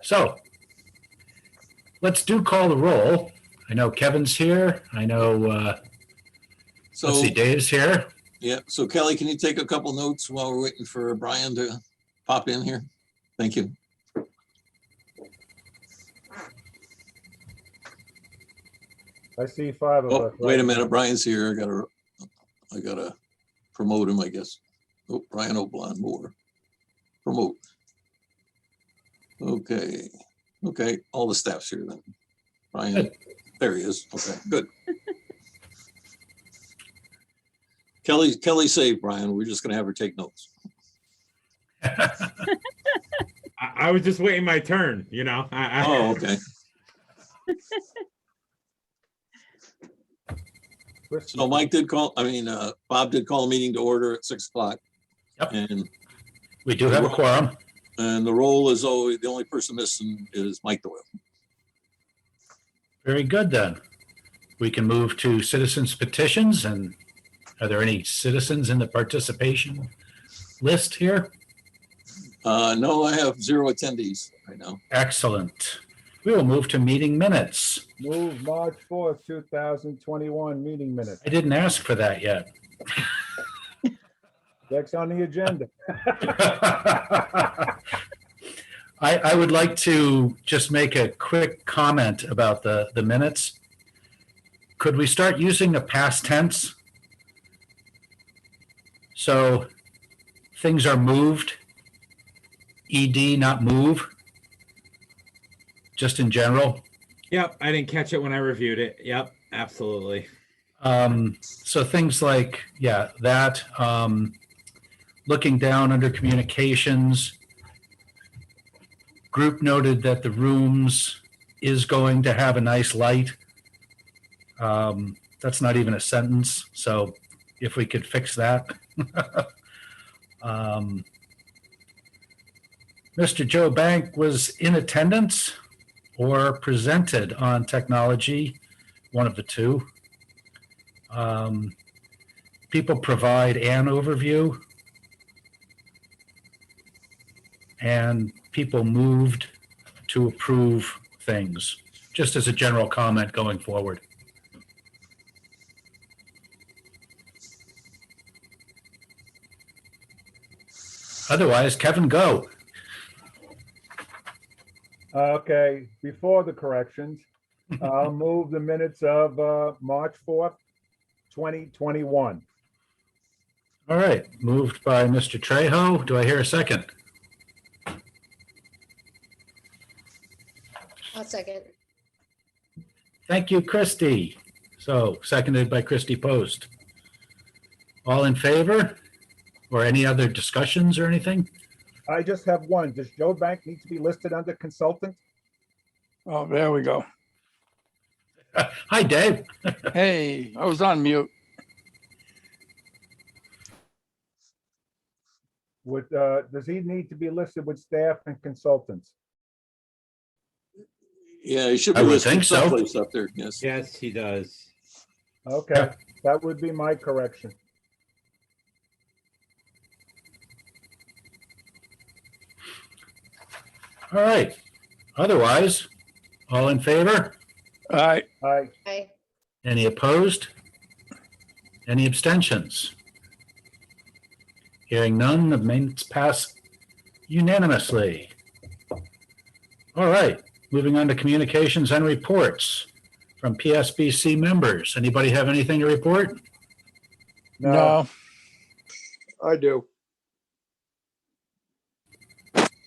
So let's call the roll. I know Kevin's here. I know, let's see, Dave's here. Yeah, so Kelly, can you take a couple notes while we're waiting for Brian to pop in here? Thank you. I see 5 of us. Wait a minute, Brian's here. I gotta promote him, I guess. Oh, Brian Oblon Moore. Promote. Okay, all the staff's here then. Brian, Good. There he is. Okay, good. Kelly saved Brian. We're just gonna have her take notes. I was just waiting my turn, you know. Oh, okay. So Bob did call a meeting to order at 6 o'clock. Yep. And We do have a quorum. And the roll is always, the only person missing is Mike Doyle. Very good, then. We can move to citizens petitions. And are there any citizens in the participation list here? No, I have 0 attendees right now. Excellent. We will move to meeting minutes. Move March 4th, 2021 meeting minutes. I didn't ask for that yet. Next on the agenda. I would like to just make a quick comment about the minutes. Could we start using the past tense? So things are moved, ED, not move, just in general. Yep, I didn't catch it when I reviewed it. Yep, absolutely. So things like, yeah, that, looking down under communications, group noted that the rooms is going to have a nice light. That's not even a sentence. So if we could fix that. Mr. Joe Bank was in attendance or presented on technology, one of the two. People provide an overview, and people moved to approve things, just as a general comment going forward. Otherwise, Kevin, go. Okay, before the corrections, I'll move the minutes of March 4th, 2021. All right, moved by Mr. Trejo. Do I hear a second? I'll second. Thank you, Christy. So seconded by Christy Post. All in favor? Or any other discussions or anything? I just have one. Does Joe Bank need to be listed under consultant? Oh, there we go. Hi, Dave. Hey, I was on mute. Does he need to be listed with staff and consultants? Yeah, he should I be would listed think so. someplace up there. Yes. Yes, he does. Okay, that would be my correction. All right. Otherwise, all in favor? All right, Aye. Any opposed? Any abstentions? Hearing none, the minutes pass unanimously. All right, moving on to communications and reports from PSBC members. Anybody have anything to report? no, I do.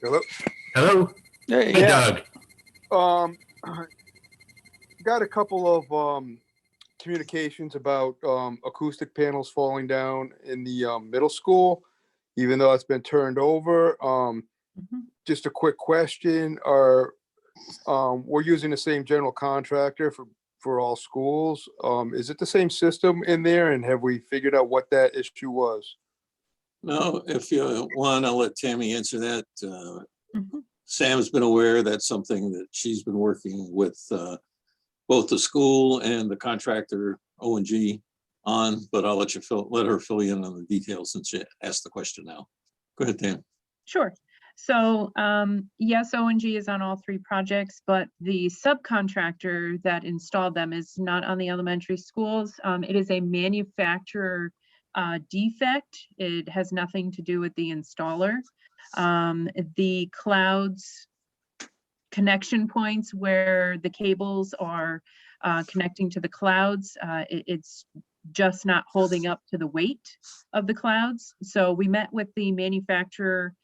Hello. Hello? hey, Hey, Doug. Got a couple of communications about acoustic panels falling down in the middle school, even though it's been turned over. Just a quick question: we're using the same general contractor for all schools? Is it the same system in there, and have we figured out what that issue was? No, if you want, I'll let Tammy answer that. Sam's been aware that's something that she's been working with both the school and the contractor O&G on, but I'll let her fill you in on the details since you asked the question now. Go ahead, Tam. Sure. So, yes, O&G is on all 3 projects, but the subcontractor that installed them is not on the elementary schools. It is a manufacturer defect. It has nothing to do with the installer. The clouds connection points where the cables are connecting to the clouds, it's just not holding up to the weight of the clouds. So we met with the manufacturer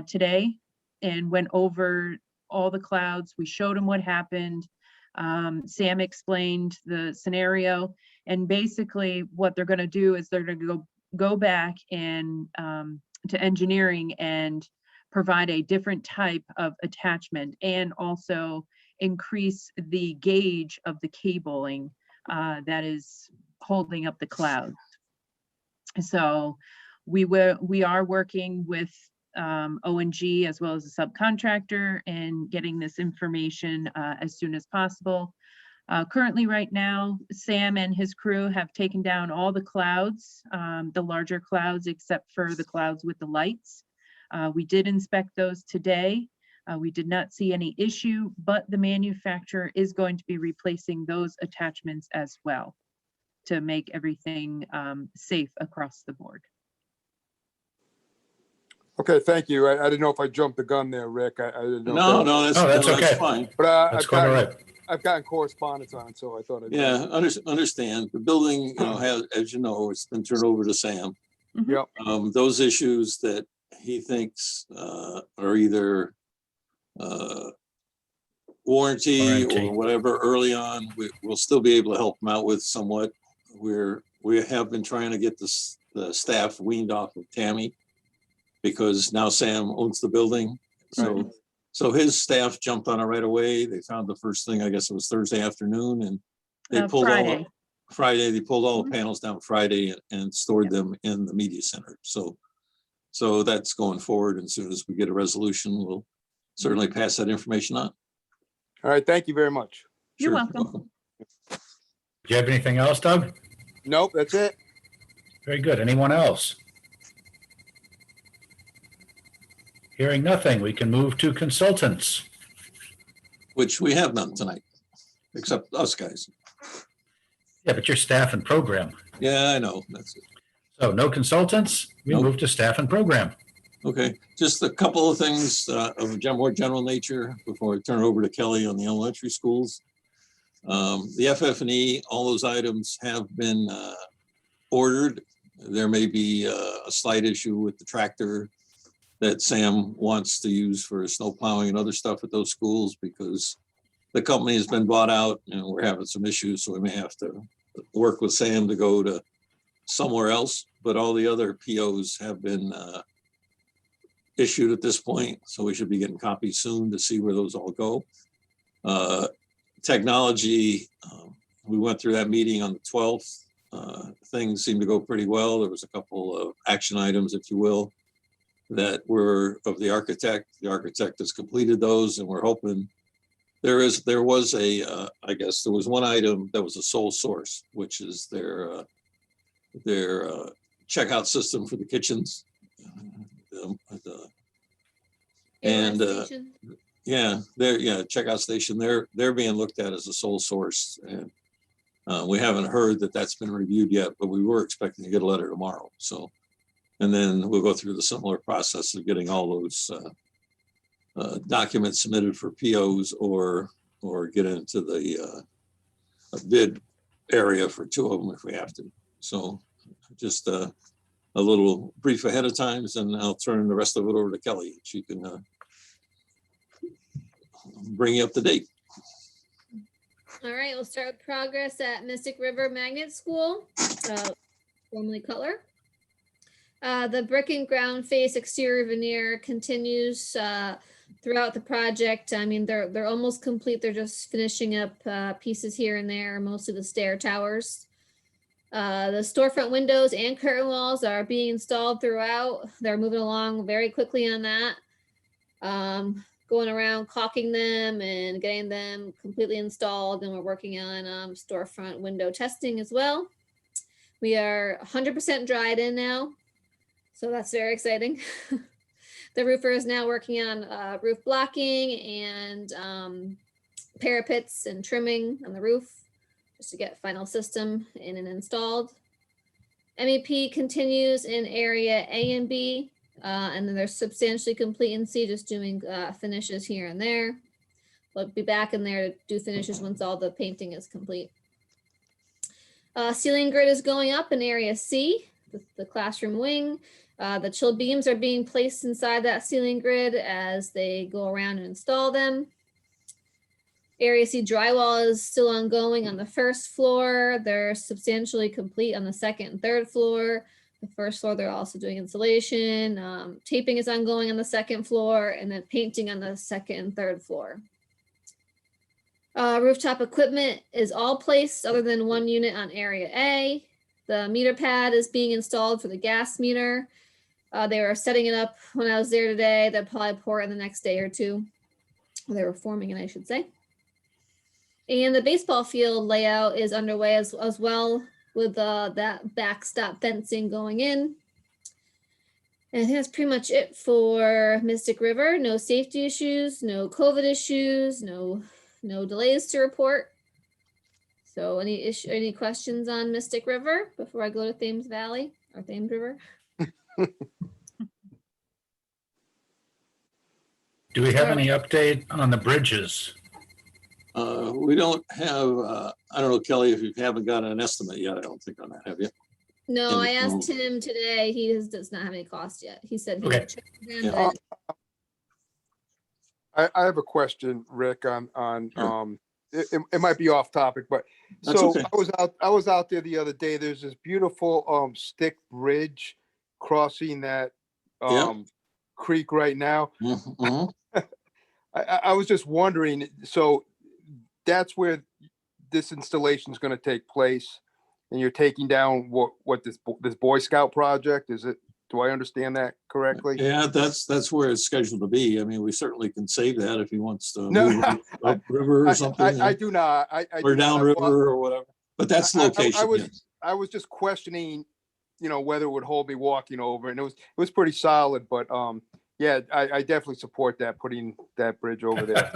today and went over all the clouds. We showed them what happened. Sam explained the scenario, and basically what they're going to do is they're going to go back and to engineering and provide a different type of attachment, and also increase the gauge of the cabling that is holding up the clouds. So we are working with O&G as well as the subcontractor and getting this information as soon as possible. Currently right now, Sam and his crew have taken down all the clouds, the larger clouds, except for the clouds with the lights. We did inspect those today. We did not see any issue, but the manufacturer is going to be replacing those attachments as well to make everything safe across the board. Okay, thank you. I didn't know if I jumped the gun there, Rick. I didn't know. No, if that- no, that's, Oh, that's no, that's okay. fine. But That's quite all right. I've gotten correspondence on it, so I thought I'd. Yeah, understand. The building, you know, has, as you know, it's been turned over to Sam. Yep. Those issues that he thinks are either warranty or whatever early on, we'll still be able to help him out with somewhat. We have been trying to get the staff weaned off of Tammy, because now Sam owns the building. So his staff jumped on it right away. They found the first thing, I guess it was Thursday afternoon, and they pulled Friday. They pulled all the panels down Friday and stored them in the media center. So that's going forward. And as soon as we get a resolution, we'll certainly pass that information on. All right, thank you very much. You're Sure, welcome. Do you have anything else, Doug? Nope, that's it. Very good. Anyone else? Hearing nothing, we can move to consultants. Which we have none tonight, except us guys. Yeah, but your staff and program. Yeah, I know. That's it. So no consultants, we Nope. move to staff and program. Okay, just a couple of things of a more general nature before I turn it over to Kelly on the elementary schools. The FF&E, all those items have been ordered. There may be a slight issue with the tractor that Sam wants to use for snow plowing and other stuff at those schools, because the company has been bought out and we're having some issues. So we may have to work with Sam to go to somewhere else, but all the other POs have been issued at this point. So we should be getting copies soon to see where those all go. Technology, we went through that meeting on the 12th. Things seemed to go pretty well. There was a couple of action items, if you will, that were of the architect. The architect has completed those, and we're hoping there was a I guess there was one item that was a sole source, which is their checkout system for the kitchens. Checkout station. They're being looked at as a sole source, and we haven't heard that that's been reviewed yet, but we were expecting to get a letter tomorrow. So. And then we'll go through the similar process of getting all those documents submitted for POs or get into the bid area for 2 of them if we have to. So just a little brief ahead of time, and I'll turn the rest of it over to Kelly. She can bring you up to date. All right, we'll start with progress at Mystic River Magnet School, formerly Cutler. The brick and ground face exterior veneer continues throughout the project. I mean, they're almost complete. They're just finishing up pieces here and there, mostly the stair towers. The storefront windows and curtain walls are being installed throughout. They're moving along very quickly on that. Going around caulking them and getting them completely installed, and we're working on storefront window testing as well. We are 100% dried in now. So that's very exciting. The roofer is now working on roof blocking and parapets and trimming on the roof just to get final system in and installed. MEP continues in area A and B, and then they're substantially complete in C, just doing finishes here and there. We'll be back in there to do finishes once all the painting is complete. Ceiling grid is going up in area C, the classroom wing. The chill beams are being placed inside that ceiling grid as they go around and install them. Area C drywall is still ongoing on the first floor. They're substantially complete on the second and third floor. The first floor, they're also doing insulation. Taping is ongoing on the second floor, and then painting on the second and third floor. Rooftop equipment is all placed other than one unit on area A. The meter pad is being installed for the gas meter. They were setting it up when I was there today. They'll probably pour it in the next day or two. They were forming it, I should say. And the baseball field layout is underway as well, with that backstop fencing going in. And I think that's pretty much it for Mystic River. No safety issues, no COVID issues, no delays to report. So any questions on Mystic River before I go to Thames Valley or Thames River? Do we have any update on the bridges? We don't have, I don't know, Kelly, if you haven't got an estimate yet, I don't think on that, have you? No, I asked him today. He does not have any cost yet. He said he Okay. would check with them, Yeah. but I have a question, Rick, on Sure. it might be off topic, but That's so okay. I was out there the other day. There's this beautiful stick bridge crossing that Yeah. creek right now. Mhm. I was just wondering, so that's where this installation is going to take place, and you're taking down what this Boy Scout project is it? Do I understand that correctly? Yeah, that's where it's scheduled to be. I mean, we certainly can save that if he wants to No, move it upriver or something. I do not. Or downriver or whatever, but that's the location. Yes. I was just questioning, whether it would hold me walking over, and it was pretty solid, but yeah, I definitely support that, putting that bridge over there.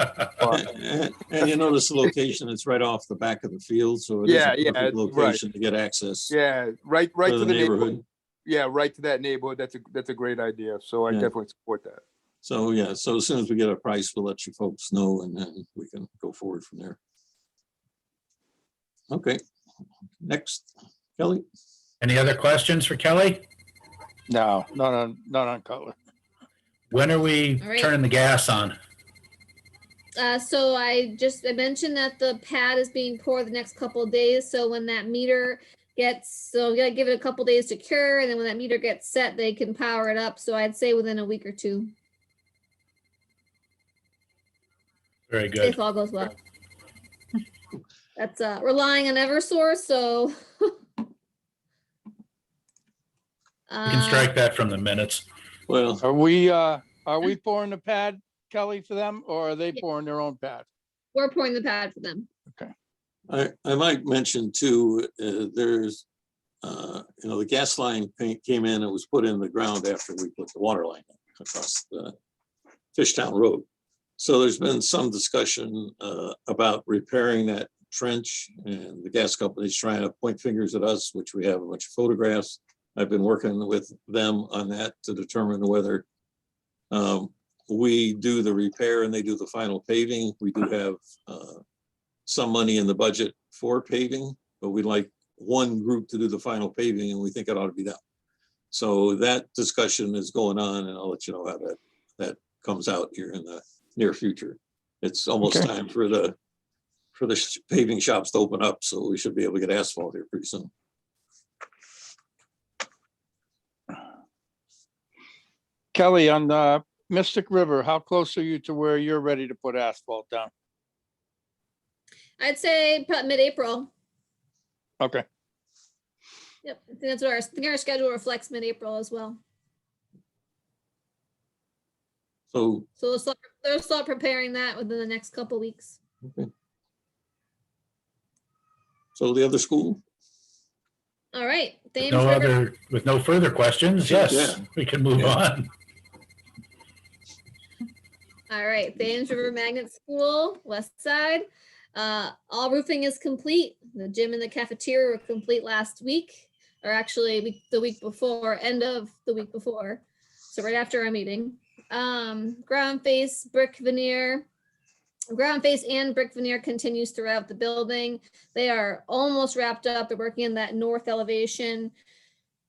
And you notice the location, it's right off the back of the field, so it is Yeah, a yeah, perfect right. location to get access Yeah, right to to the the neighborhood. neighborhood. Yeah, right to that neighborhood. That's a great idea. So I Yeah. definitely support that. So, yeah, so as soon as we get a price, we'll let you folks know, and then we can go forward from there. Okay, next, Kelly. Any other questions for Kelly? No, not on Cutler. When are we All right. turning the gas on? So I mentioned that the pad is being poured the next couple of days. So when that meter so you gotta give it a couple days to cure, and then when that meter gets set, they can power it up. So I'd say within a week or two, Very good. if all goes well. That's relying on Eversource, so. You can strike that from the minutes. Well, Are we pouring the pad, Kelly, for them, or are they pouring their own pad? We're pouring the pad for them. I might mention too, there's, the gas line came in and was put in the ground after we put the water line across the Fishtown Road. So there's been some discussion about repairing that trench, and the gas company's trying to point fingers at us, which we have a bunch of photographs. I've been working with them on that to determine whether we do the repair and they do the final paving. We do have some money in the budget for paving, but we'd like one group to do the final paving, and we think it ought to be them. So that discussion is going on, and I'll let you know how that comes out here in the near future. It's almost Okay. time for the paving shops to open up, so we should be able to get asphalt here pretty soon. Kelly, on Mystic River, how close are you to where you're ready to put asphalt down? I'd say about mid-April. Okay, Yep, I think that's what our schedule reflects, mid-April as well. So, So they'll start preparing that within the next couple weeks. okay. So the other school? All right, Thames No River. with no further questions, yes, Yeah. we can move Yeah. on. All right, Thames River Magnet School, west side. All roofing is complete. The gym and the cafeteria were complete last week, or actually the week before, end of the week before. So right after our meeting. Ground face, brick veneer. Ground face and brick veneer continues throughout the building. They are almost wrapped up. They're working in that north elevation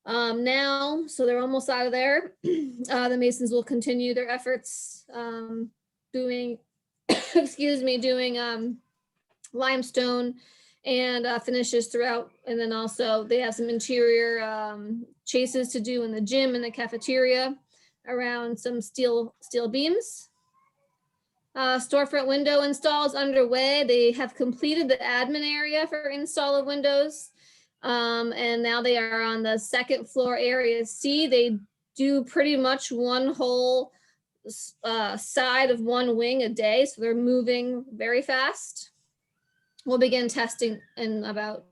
now, so they're almost out of there. The masons will continue their efforts doing, excuse me, doing limestone and finishes throughout. And then also they have some interior chases to do in the gym and the cafeteria around some steel beams. Storefront window installs underway. They have completed the admin area for install of windows. And now they are on the second floor area C. They do pretty much one whole side of one wing a day. So they're moving very fast. We'll begin testing in about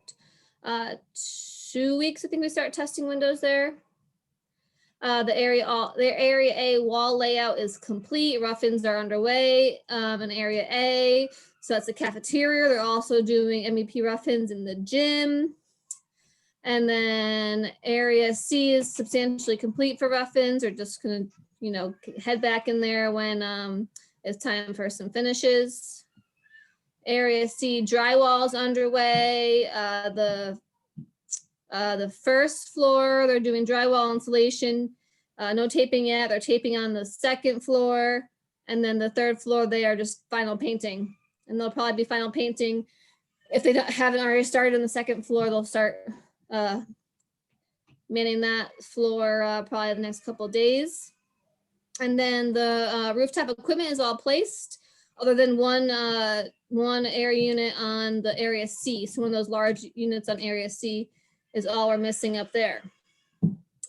2 weeks. I think we start testing windows there. Their area A wall layout is complete. Rough-ins are underway in area A. So that's the cafeteria. They're also doing MEP rough-ins in the gym. And then area C is substantially complete for rough-ins. They're just gonna, head back in there when it's time for some finishes. Area C drywall's underway. The first floor, they're doing drywall insulation. No taping yet. They're taping on the second floor. And then the third floor, they are just final painting. And they'll probably be final painting. If they haven't already started on the second floor, they'll start manning that floor probably the next couple of days. And then the rooftop equipment is all placed, other than one area unit on the area C. So one of those large units on area C is all we're missing up there.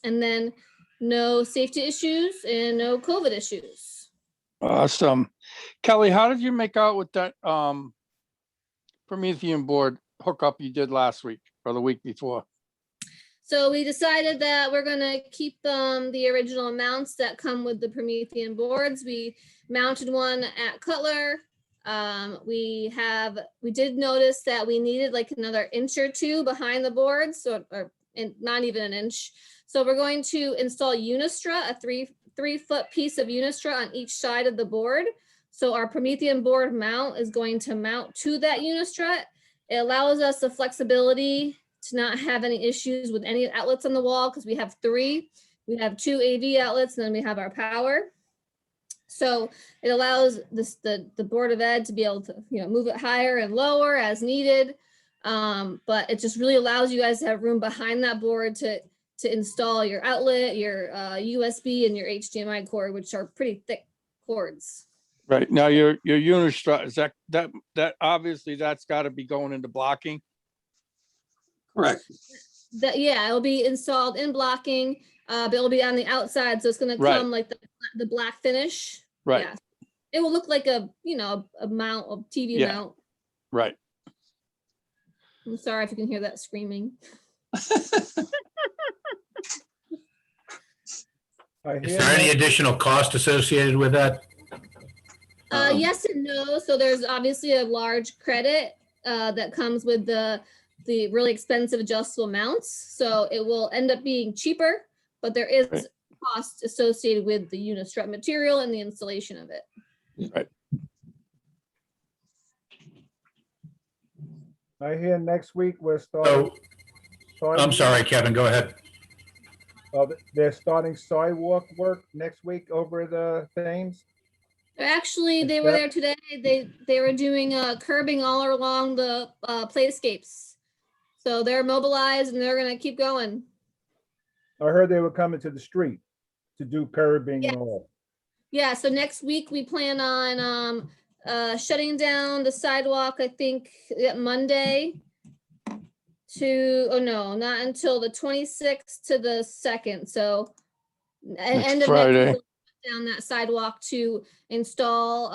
And then no safety issues and no COVID issues. Awesome. Kelly, how did you make out with that Promethean board hookup you did last week or the week before? So we decided that we're gonna keep the original mounts that come with the Promethean boards. We mounted one at Cutler. We did notice that we needed like another inch or two behind the boards, or not even an inch. So we're going to install Unistrut, a three foot piece of Unistrut on each side of the board. So our Promethean board mount is going to mount to that Unistrut. It allows us the flexibility to not have any issues with any outlets on the wall, because we have 3. We have 2 AV outlets, and then we have our power. So it allows the Board of Ed to be able to move it higher and lower as needed. But it just really allows you guys to have room behind that board to install your outlet, your USB, and your HDMI cord, which are pretty thick cords. Right. Now your Unistrut, is that obviously that's got to be going into blocking? Correct. Yeah, it'll be installed in blocking, but it'll be on the outside, so it's going to come like the black finish. Right. Yeah. It will look like a mount, a TV mount. Right. I'm sorry if you can hear that screaming. Is there any additional cost associated with that? Yes and no. So there's obviously a large credit that comes with the really expensive adjustable mounts. So it will end up being cheaper, but there is cost associated with the Unistrut material and the installation of it. Right. I hear next week we're starting. I'm sorry, Kevin, go ahead. They're starting sidewalk work next week over the Thames. Actually, they were there today. They were doing curbing all along the playscapes. So they're mobilized and they're gonna keep going. I heard they were coming to the street to do curbing and all. Yeah, so next week we plan on shutting down the sidewalk, I think Monday not until the 26th to the 2nd. So end of Friday. next week, down that sidewalk to install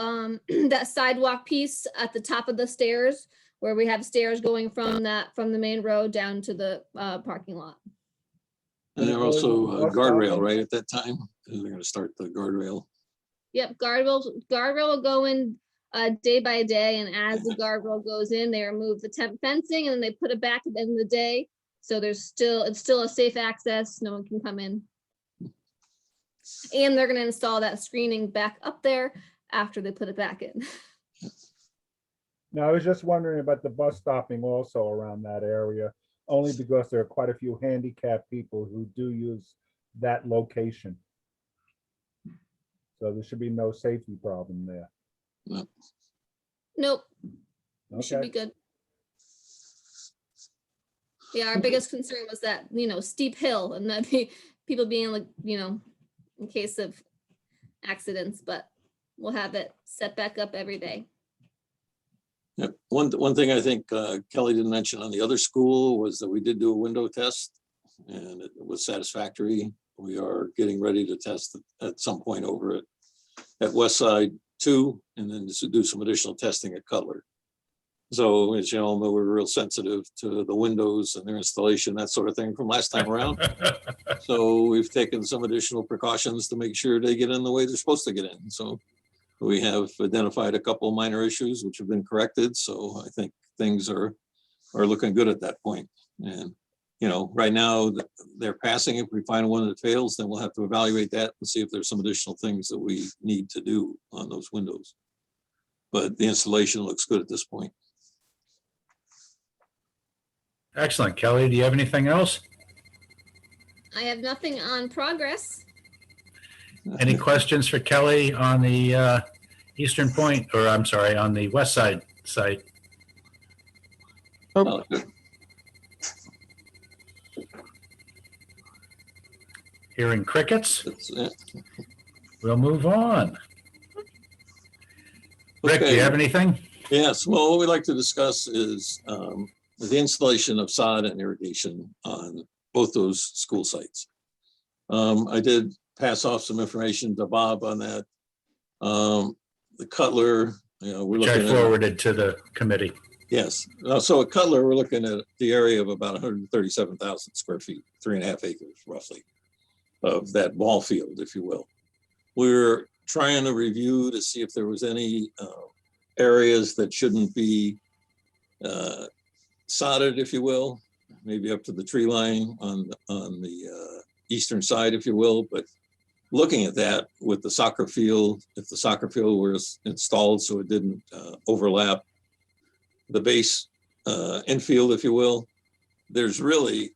that sidewalk piece at the top of the stairs, where we have stairs going from the main road down to the parking lot. And they're also a guardrail right at that time. They're going to start the guardrail. Yep, guardrail will go in day by day, and as the guardrail goes in, they remove the temp fencing and then they put it back at the end of the day. So it's still a safe access, no one can come in. And they're gonna install that screening back up there after they put it back in. Now, I was just wondering about the bus stopping also around that area, only because there are quite a few handicapped people who do use that location. So there should be no safety problem there. Nope, should be Okay, good. Yeah, our biggest concern was that, steep hill and that people being like, in case of accidents, but we'll have it set back up every day. Yep. One thing I think Kelly didn't mention on the other school was that we did do a window test and it was satisfactory. We are getting ready to test at some point over at West Side too, and then to do some additional testing at Cutler. So as you all know, we're real sensitive to the windows and their installation, that sort of thing from last time around. So we've taken some additional precautions to make sure they get in the way they're supposed to get in. So we have identified a couple of minor issues which have been corrected. So I think things are looking good at that point. And, right now they're passing. If we find one that fails, then we'll have to evaluate that and see if there's some additional things that we need to do on those windows. But the installation looks good at this point. Excellent. Kelly, do you have anything else? I have nothing on progress. Any questions for Kelly on the Eastern Point, or I'm sorry, on the West Side site? Oh, good. Hearing crickets, That's it. we'll move on. Rick, do Okay. you have anything? Yes, well, what we'd like to discuss is the installation of sod and irrigation on both those school sites. I did pass off some information to Bob on that. The Cutler, we're Which I looking at, forwarded to the committee. yes. So at Cutler, we're looking at the area of about 137,000 square feet, 3.5 acres roughly of that ball field, if you will. We're trying to review to see if there was any areas that shouldn't be sodded, if you will, maybe up to the tree line on the eastern side, if you will. But looking at that with the soccer field, if the soccer field was installed so it didn't overlap the base infield, if you will, there's really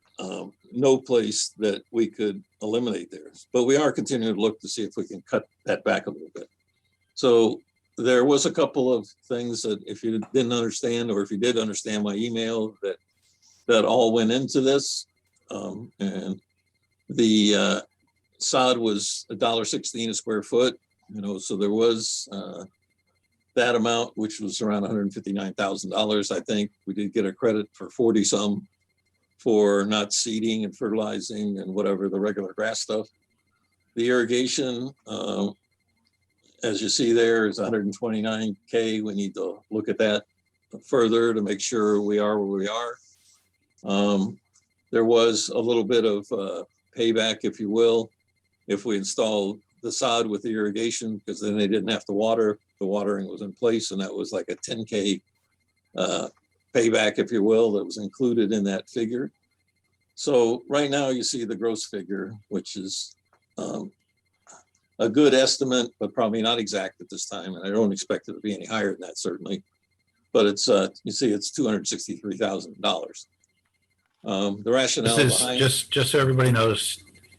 no place that we could eliminate there. But we are continuing to look to see if we can cut that back a little bit. So there was a couple of things that if you didn't understand, or if you did understand my email, that all went into this. And the sod was $1.16 a square foot, so there was that amount, which was around $159,000. I think we did get a credit for 40 some for not seeding and fertilizing and whatever the regular grass stuff. The irrigation, as you see there, is 129K. We need to look at that further to make sure we are where we are. There was a little bit of payback, if you will, if we installed the sod with the irrigation, because then they didn't have to water. The watering was in place, and that was like a 10K payback, if you will, that was included in that figure. So right now you see the gross figure, which is a good estimate, but probably not exact at this time. And I don't expect it to be any higher than that, certainly. But it's, you see, it's $263,000. The rationale This is behind. just so everybody knows,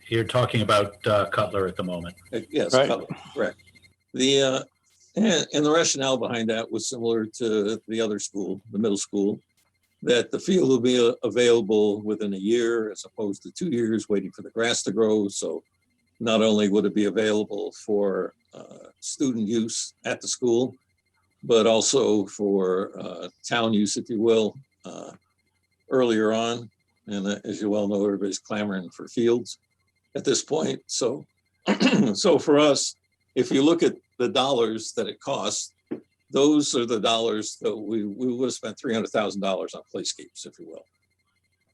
you're talking about Cutler at the moment. Yes, Right. correct. The and the rationale behind that was similar to the other school, the middle school, that the field will be available within a year as opposed to 2 years waiting for the grass to grow. So not only would it be available for student use at the school, but also for town use, if you will, earlier on. And as you well know, everybody's clamoring for fields at this point. So, so for us, if you look at the dollars that it costs, those are the dollars that we would have spent $300,000 on playscapes, if you will.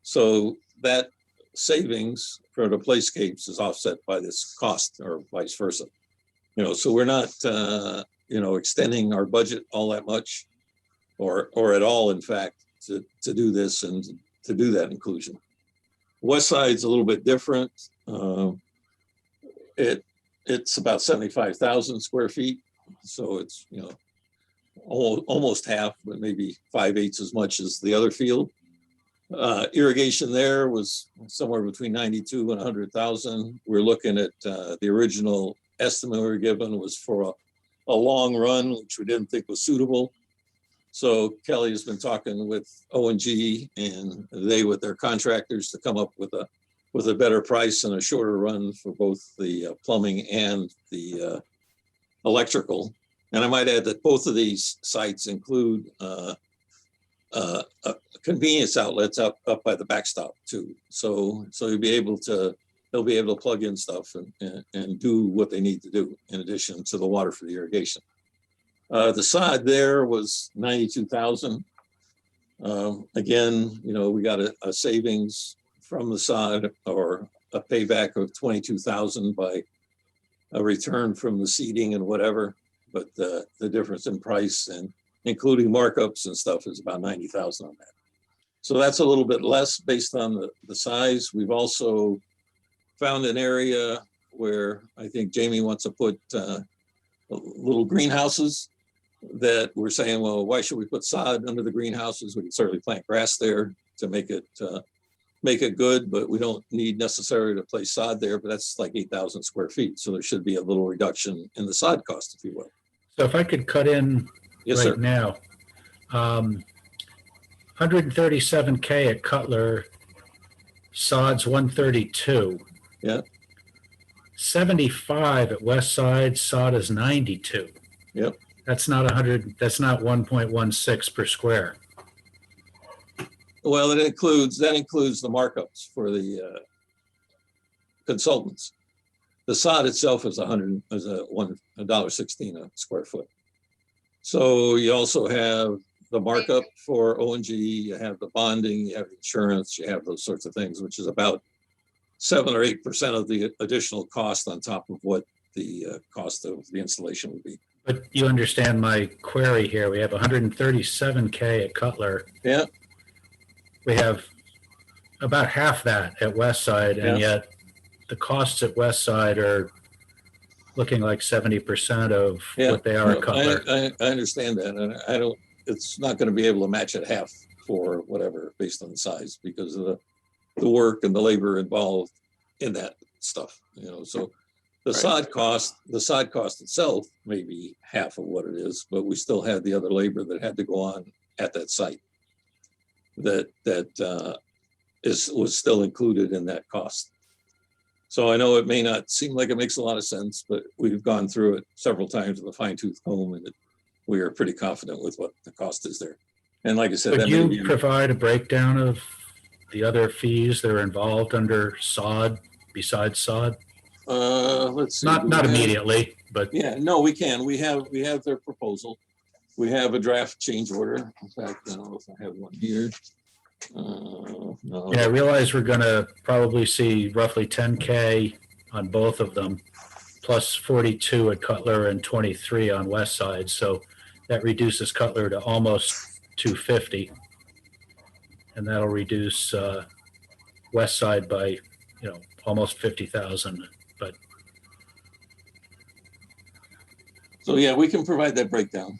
So that savings for the playscapes is offset by this cost, or vice versa. So we're not, extending our budget all that much or at all, in fact, to do this and to do that inclusion. West Side's a little bit different. It's about 75,000 square feet. So it's, almost half, but maybe 5/8 as much as the other field. Irrigation there was somewhere between 92 and 100,000. We're looking at the original estimate we were given was for a long run, which we didn't think was suitable. So Kelly has been talking with O&G and they with their contractors to come up with a better price and a shorter run for both the plumbing and the electrical. And I might add that both of these sites include convenience outlets up by the backstop too. So they'll be able to plug in stuff and do what they need to do in addition to the water for the irrigation. The sod there was 92,000. Again, we got a savings from the sod or a payback of 22,000 by a return from the seeding and whatever. But the difference in price and including markups and stuff is about 90,000 on that. So that's a little bit less based on the size. We've also found an area where I think Jamie wants to put little greenhouses that we're saying, well, why should we put sod under the greenhouses? We can certainly plant grass there to make it good, but we don't need necessarily to place sod there, but that's like 8,000 square feet. So there should be a little reduction in the sod cost, if you will. So if I could cut in Yes, right sir. now, 137K at Cutler, sod's 132. Yeah. 75 at West Side, sod is 92. Yep. That's not 100, that's not 1.16 per square. Well, that includes the markups for the consultants. The sod itself is $1.16 a square foot. So you also have the markup for O&G, you have the bonding, you have insurance, you have those sorts of things, which is about 7 or 8% of the additional cost on top of what the cost of the installation would be. But you understand my query here. We have 137K at Cutler. Yeah. We have about half that at West Side, and yet the costs at West Side are looking like 70% of what they are at Cutler. I understand that, and it's not going to be able to match it half for whatever based on the size because of the work and the labor involved in that stuff. So the sod cost itself may be half of what it is, but we still had the other labor that had to go on at that site that was still included in that cost. So I know it may not seem like it makes a lot of sense, but we've gone through it several times with a fine-tooth comb, and we are pretty confident with what the cost is there. And like I said, Would you provide a breakdown of the other fees that are involved under sod besides sod? Let's see. Not immediately, but yeah, no, we can. We have their proposal. We have a draft change order. In fact, I don't know if I have one here. No. yeah, I realize we're going to probably see roughly 10K on both of them, plus 42 at Cutler and 23 on West Side. So that reduces Cutler to almost 250, and that'll reduce West Side by almost 50,000. But so yeah, we can provide that breakdown.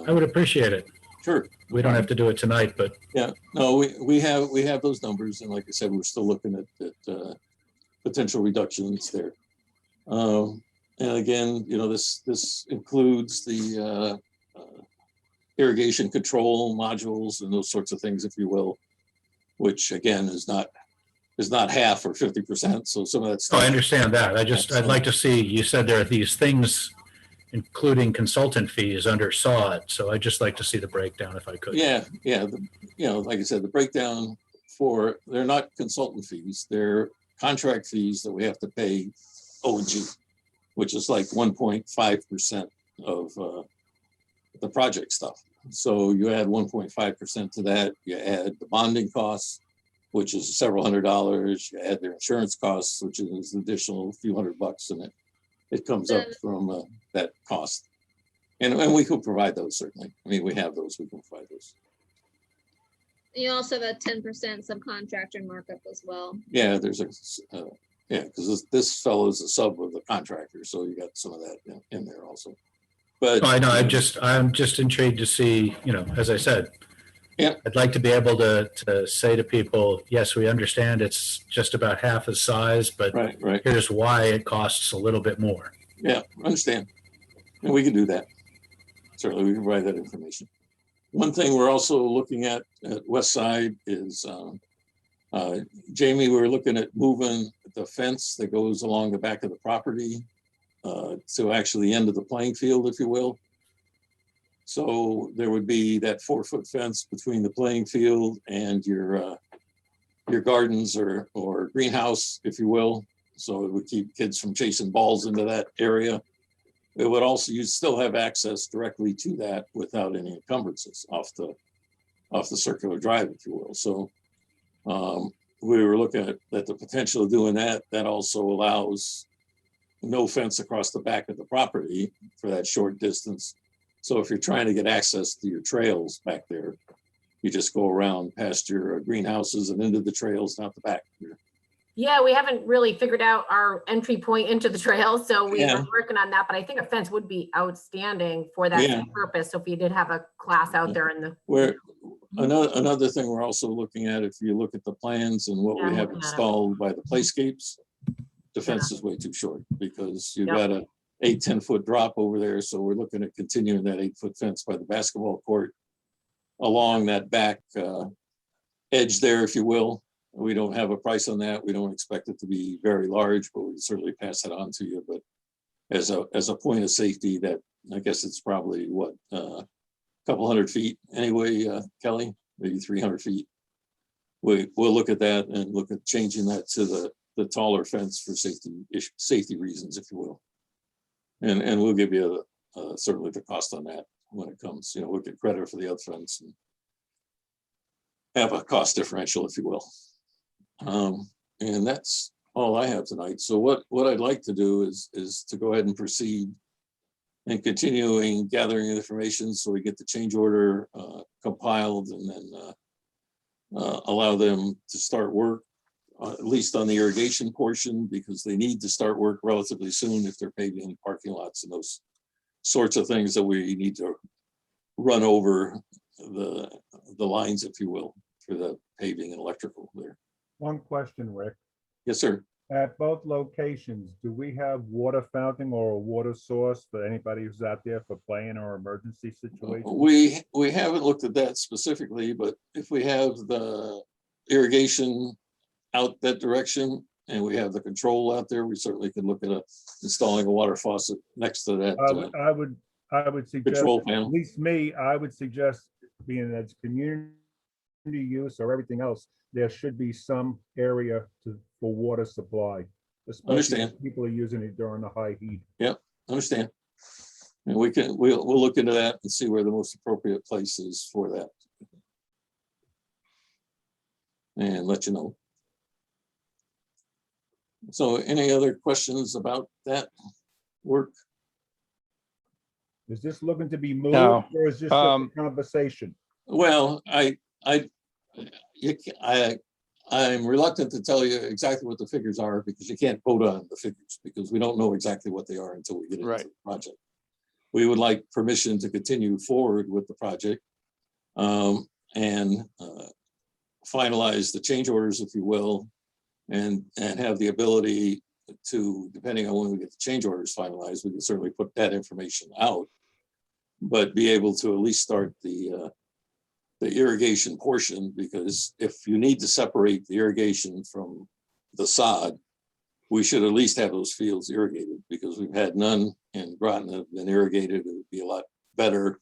I would appreciate it. Sure. We don't have to do it tonight, but Yeah, no, we have those numbers, and like I said, we're still looking at potential reductions there. And again, this includes the irrigation control modules and those sorts of things, if you will, which again is not half or 50%. So some of that stuff. I understand that. I'd like to see, you said there are these things, including consultant fees under sod. So I'd just like to see the breakdown if I could. Yeah. Like I said, the breakdown they're not consultant fees, they're contract fees that we have to pay O&G, which is like 1.5% of the project stuff. So you add 1.5% to that, you add the bonding costs, which is several $100s, you add their insurance costs, which is an additional few $100 in it. it comes up from that cost. And we could provide those certainly. I mean, we have those, we can provide those. You also have a 10% subcontractor markup as well. Yeah, there's yeah, because this fellow is a sub of the contractor, so you got some of that in there also. But I know, I'm just intrigued to see, as I said, yeah, I'd like to be able to say to people, yes, we understand it's just about half the size, but right. here's why it costs a little bit more. Yeah, understand. And we can do that. Certainly, we can provide that information. One thing we're also looking at West Side is, Jamie, we're looking at moving the fence that goes along the back of the property to actually the end of the playing field, if you will. So there would be that 4-foot fence between the playing field and your gardens or greenhouse, if you will. So it would keep kids from chasing balls into that area. It would also, you'd still have access directly to that without any encumbrances off the circular drive, if you will. So we were looking at the potential of doing that. That also allows no fence across the back of the property for that short distance. So if you're trying to get access to your trails back there, you just go around past your greenhouses and into the trails and out the back here. Yeah, we haven't really figured out our entry point into the trail, so we're Yeah. working on that, but I think a fence would be outstanding for that Yeah. purpose. So if you did have a class out there in the. Where another thing we're also looking at, if you look at the plans and what Yeah, we I'm have looking at it. installed by the playscapes, the fence is way too short because you've Yep. got a 8-10 foot drop over there. So we're looking at continuing that 8-foot fence by the basketball court along that back edge there, if you will. We don't have a price on that. We don't expect it to be very large, but we can certainly pass that on to you. But as a point of safety, that I guess it's probably what a couple hundred feet anyway, Kelly, maybe 300 feet. We'll look at that and look at changing that to the taller fence for safety reasons, if you will. And we'll give you certainly the cost on that when it comes. We'll get credit for the other fence and have a cost differential, if you will. And that's all I have tonight. So what I'd like to do is to go ahead and proceed and continuing gathering information so we get the change order compiled and then allow them to start work, at least on the irrigation portion, because they need to start work relatively soon if they're paving parking lots and those sorts of things that we need to run over the lines, if you will, for the paving and electrical there. One question, Rick. Yes, sir. At both locations, do we have water fountain or a water source for anybody who's out there for playing or emergency situations? We haven't looked at that specifically, but if we have the irrigation out that direction and we have the control out there, we certainly could look at installing a water faucet next to that. I would suggest, control at panel. least me, I would suggest, being that it's community use or everything else, there should be some area for water supply, especially Understand. if people are using it during the high heat. Understand. And we'll look into that and see where the most appropriate place is for that. And let you know. So any other questions about that work? Is this looking to be moved No. or is this just a conversation? Well, I'm reluctant to tell you exactly what the figures are because you can't vote on the figures because we don't know exactly what they are until we get into Right. the project. We would like permission to continue forward with the project and finalize the change orders, if you will, and have the ability to, depending on when we get the change orders finalized, we can certainly put that information out, but be able to at least start the irrigation portion, because if you need to separate the irrigation from the sod, we should at least have those fields irrigated, because we've had none in Groton that have been irrigated. It would be a lot better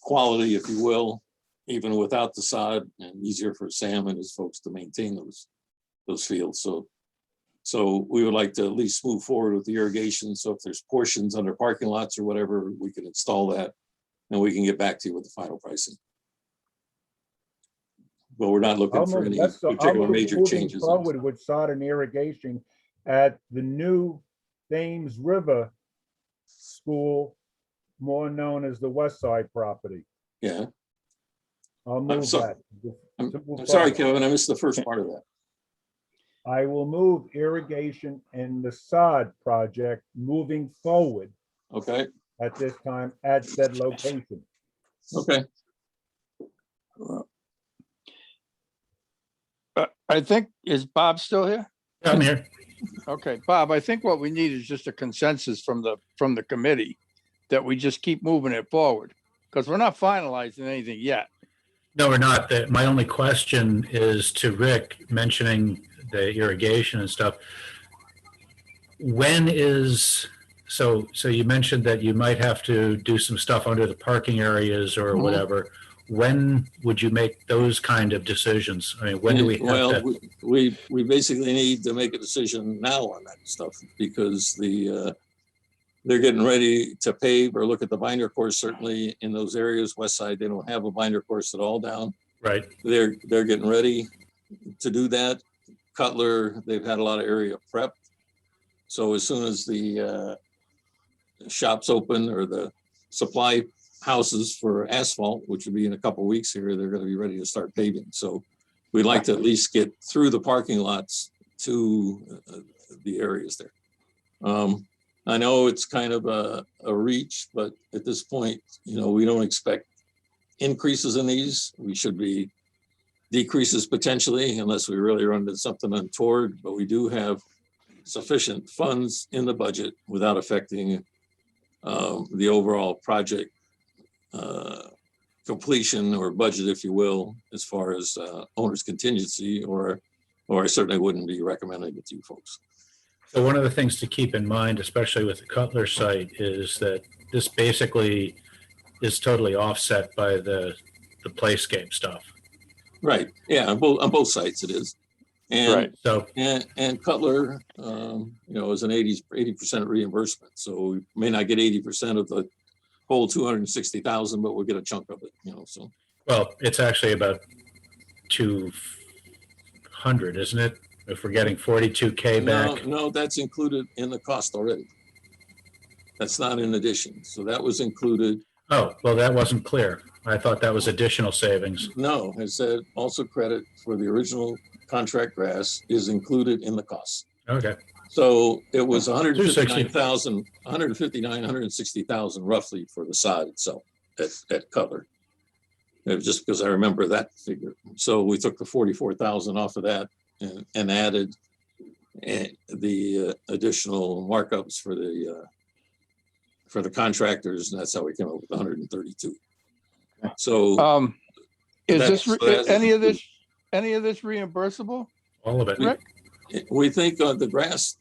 quality, if you will, even without the sod, and easier for Sam and his folks to maintain those fields. So we would like to at least move forward with the irrigation. So if there's portions under parking lots or whatever, we can install that and we can get back to you with the final pricing. But we're not looking for any particular major changes. Forward with sod and irrigation at the new Thames River School, more known as the West Side property. Yeah. I'll move sorry. that. I'm To move sorry, forward. Kevin, I missed the first part of that. I will move irrigation and the sod project moving forward Okay, at this time at said location. okay. I think, is Bob still here? I'm here. Okay, Bob, I think what we need is just a consensus from the committee that we just keep moving it forward, because we're not finalizing anything yet. No, we're not. My only question is to Rick, mentioning the irrigation and stuff. When is, so you mentioned that you might have to do some stuff under the parking areas or Mhm. whatever. When would you make those kind of decisions? I mean, when do we have Well, to? we basically need to make a decision now on that stuff because they're getting ready to pave or look at the binder course. Certainly in those areas, west side, they don't have a binder course at all down. Right. They're getting ready to do that. Cutler, they've had a lot of area prepped. So as soon as the shops open or the supply houses for asphalt, which will be in a couple of weeks here, they're going to be ready to start paving. So we'd like to at least get through the parking lots to the areas there. I know it's kind of a reach, but at this point, we don't expect increases in these. We should be decreases potentially, unless we really run into something untoward, but we do have sufficient funds in the budget without affecting the overall project completion or budget, if you will, as far as owner's contingency, or I certainly wouldn't be recommending it to you folks. So one of the things to keep in mind, especially with the Cutler site, is that this basically is totally offset by the playscape stuff. Right. Yeah. On both sites it is. And Right. So and Cutler, is an 80% reimbursement. So we may not get 80% of the whole 260,000, but we'll get a chunk of it. So well, it's actually about 200, isn't it? If we're getting 42K back. no, that's included in the cost already. That's not in addition. So that was included. Oh, well, that wasn't clear. I thought that was additional savings. No, it said also credit for the original contract grass is included in the cost. Okay. So it was 160,000 roughly for the sod itself at Cutler. It was just because I remember that figure. So we took the 44,000 off of that and added the additional markups for the contractors, and that's how we came up with 132. So Is that's any of this reimbursable? All of it. Rick? we think the grass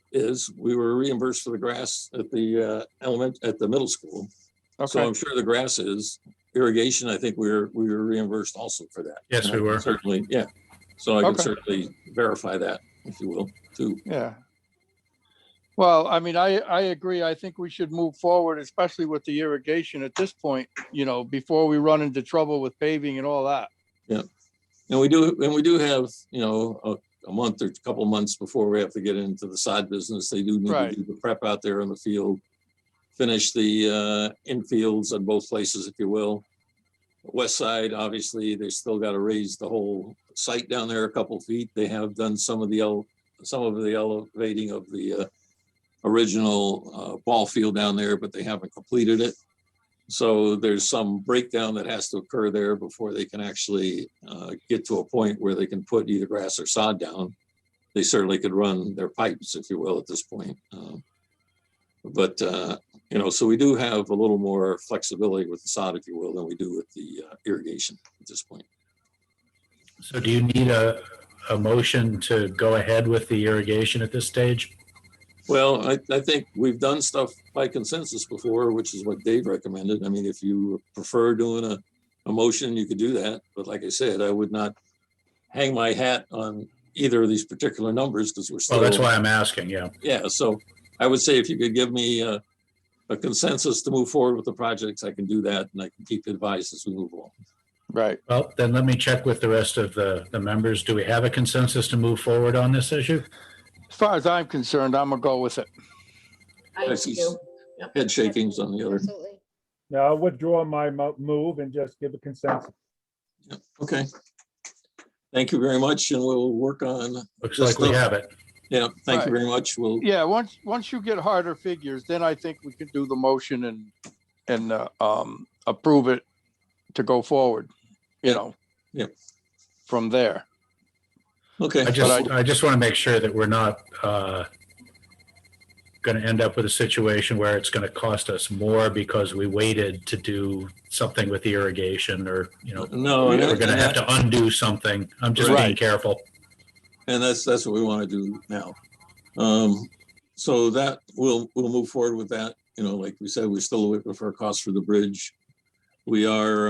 we were reimbursed for the grass at the middle school. So Okay, I'm sure the grass is. Irrigation, I think we were reimbursed also for that. Yes, And we I can were. certainly, yeah. So I can Okay. certainly verify that, if you will, too. yeah. Well, I mean, I agree. I think we should move forward, especially with the irrigation at this point, before we run into trouble with paving and all that. And we do have, a month or a couple of months before we have to get into the side business. They do need Right. to do the prep out there in the field, finish the infields on both places, if you will. West side, obviously, they still got to raise the whole site down there a couple feet. They have done some of the elevating of the original ball field down there, but they haven't completed it. So there's some breakdown that has to occur there before they can actually get to a point where they can put either grass or sod down. They certainly could run their pipes, if you will, at this point. So we do have a little more flexibility with the sod, if you will, than we do with the irrigation at this point. So do you need a motion to go ahead with the irrigation at this stage? Well, I think we've done stuff by consensus before, which is what Dave recommended. I mean, if you prefer doing a motion, you could do that. But like I said, I would not hang my hat on either of these particular numbers because we're still. Well, that's why I'm asking, yeah. Yeah, so I would say if you could give me a consensus to move forward with the projects, I can do that and I can keep you advised as we move along. Right. Well, then let me check with the rest of the members. Do we have a consensus to move forward on this issue? As far as I'm concerned, I'm gonna go with it. I I see. do. Head shakings on the other. Absolutely. Now I'll withdraw my move and just give a consensus. Yep, okay. Thank you very much, and we'll work on. Looks this like we stuff. have it. Yeah, thank you Right. very much. We'll, Yeah, once you get harder figures, then I think we can do the motion and approve it to go forward, you know. Yep. From there. okay. I just want to make sure that we're not going to end up with a situation where it's going to cost us more because we waited to do something with the irrigation, or, you know, No, we're going to have to undo something. I'm just being Right. careful. And that's what we want to do now. So that we'll move forward with that. You know, like we said, we're still waiting for a cost for the bridge. We are,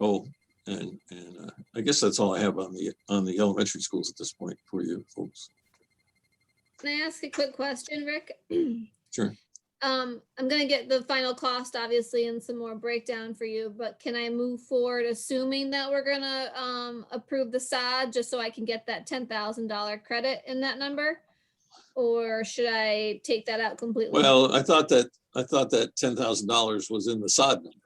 I guess that's all I have on the elementary schools at this point for you folks. Can I ask a quick question, Rick? Sure. I'm gonna get the final cost, obviously, and some more breakdown for you, but can I move forward assuming that we're gonna approve the sod, just so I can get that $10,000 credit in that number? Or should I take that out completely? Well, I thought that $10,000 was in the sod number.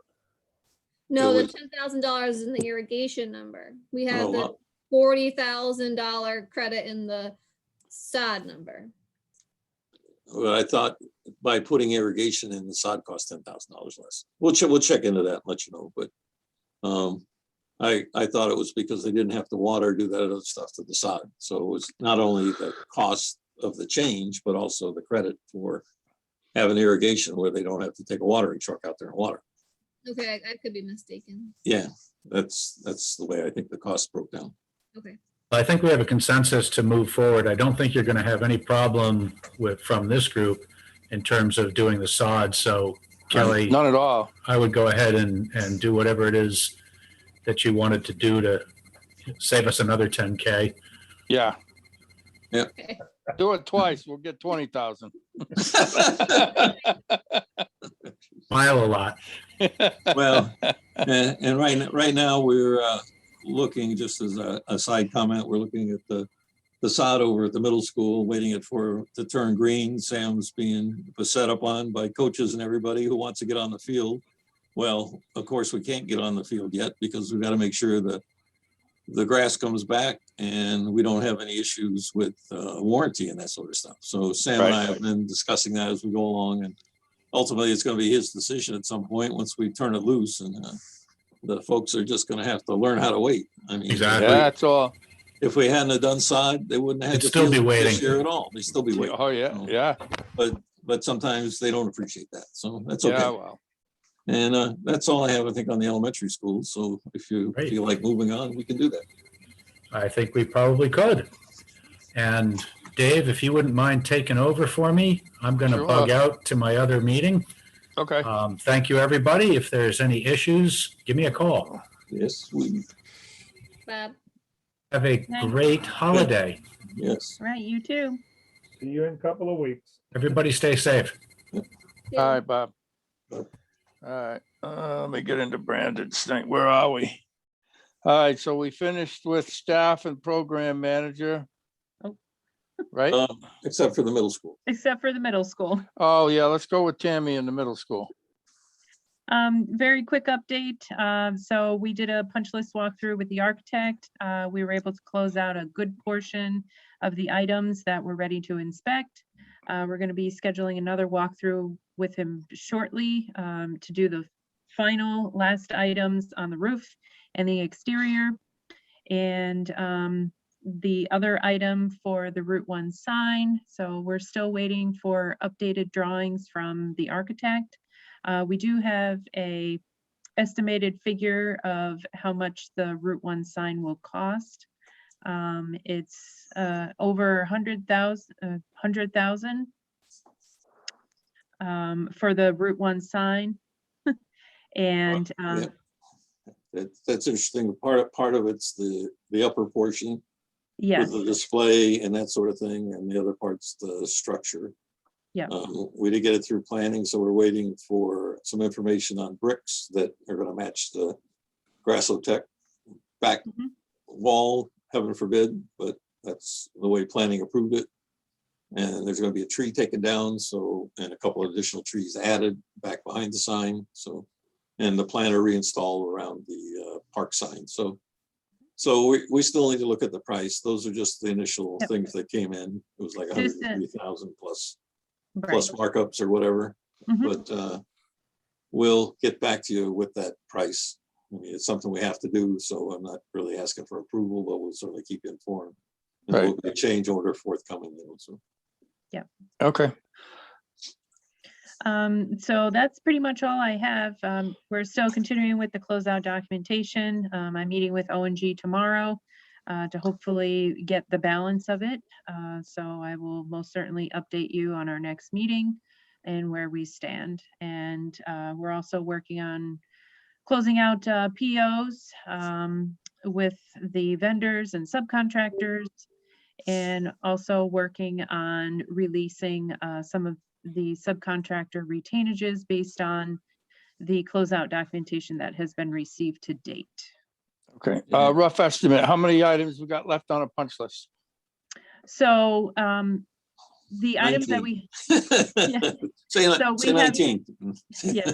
No, it the was- $10,000 is in the irrigation number. We had Oh, the wow. $40,000 credit in the sod number. Well, I thought by putting irrigation in, the sod cost $10,000 less. We'll check into that and let you know, but I thought it was because they didn't have to water, do that other stuff to the sod. So it was not only the cost of the change, but also the credit for having irrigation where they don't have to take a watering truck out there and water. Okay, I could be mistaken. Yeah, that's the way I think the cost broke down. Okay. I think we have a consensus to move forward. I don't think you're going to have any problem from this group in terms of doing the sod. So Kelly, None at all. I would go ahead and do whatever it is that you wanted to do to save us another 10K. Yeah. Yeah. Okay. Do it twice, we'll get 20,000. Smile a lot. Well, and right now we're looking, just as a side comment, we're looking at the sod over at the middle school, waiting it to turn green. Sam's being set up on by coaches and everybody who wants to get on the field. Well, of course, we can't get on the field yet because we've got to make sure that the grass comes back and we don't have any issues with warranty and that sort of stuff. So Sam and I have been discussing that as we go along, and ultimately it's going to be his decision at some point once we turn it loose, and the folks are just going to have to learn how to wait. I mean, Exactly. Yeah, that's all. if we hadn't have done sod, they wouldn't have had They'd the still be field waiting. this year at all. They'd still be waiting. Oh, yeah, yeah. But sometimes they don't appreciate that. So that's Yeah, okay. well, And that's all I have, I think, on the elementary schools. So if you Great. feel like moving on, we can do that. I think we probably could. And Dave, if you wouldn't mind taking over for me, I'm going to Sure. bug out to my other meeting. okay. Thank you, everybody. If there's any issues, give me a call. Yes, we, Bob. Have a great holiday. yes. Right, you too. See you in a couple of weeks. Everybody stay safe. All right, Bob. All right, let me get into Brandon's thing. Where are we? All right, so we finished with staff and program manager. Oh. Right? Except for the middle school. Except for the middle school. Oh, yeah, let's go with Tammy in the middle school. Very quick update. So we did a punch list walkthrough with the architect. We were able to close out a good portion of the items that we're ready to inspect. We're going to be scheduling another walkthrough with him shortly to do the final last items on the roof and the exterior. And the other item for the Route 1 sign. So we're still waiting for updated drawings from the architect. We do have a estimated figure of how much the Route 1 sign will cost. It's over 100,000 for the Route 1 sign. And Yeah. That's interesting. Part of it's the upper portion yes, with the display and that sort of thing, and the other part's the structure. yeah, We did get it through planning, so we're waiting for some information on bricks that are going to match the Grassotech back Mhm. wall, heaven forbid, but that's the way planning approved it. And there's gonna be a tree taken down, so, and a couple of additional trees added back behind the sign, so. And the planter reinstalled around the park sign, so. So we still need to look at the price. Those are just the initial Yep. things that came in. It was like This is- 103,000 plus Right. markups or whatever. Mhm. But we'll get back to you with that price. I mean, it's something we have to do, so I'm not really asking for approval, but we'll certainly keep you informed. And there will be a change order forthcoming, you know, so. Okay, So that's pretty much all I have. We're still continuing with the closeout documentation. I'm meeting with O&G tomorrow to hopefully get the balance of it. So I will most certainly update you on our next meeting and where we stand. And we're also working on closing out POs with the vendors and subcontractors, and also working on releasing some of the subcontractor retainages based on the closeout documentation that has been received to date. okay. Rough estimate, how many items we got left on a punch list? So the items that 19. we, Say So we have- 19. Yes.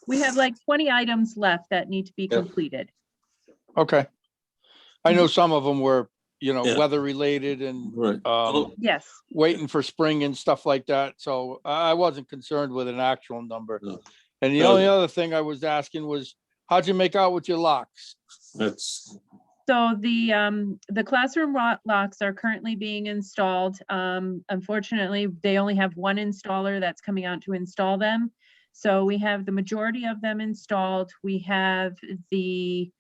we have like 20 items left that need to be Yep. completed. Okay. I know some of them were, Yeah. weather related and Right. Oh, Yes. waiting for spring and stuff like that. So I wasn't concerned with an actual number. No. And the No. only other thing I was asking was, how'd you make out with your locks? That's, So the classroom locks are currently being installed. Unfortunately, they only have one installer that's coming out to install them. So we have the majority of them installed. We have the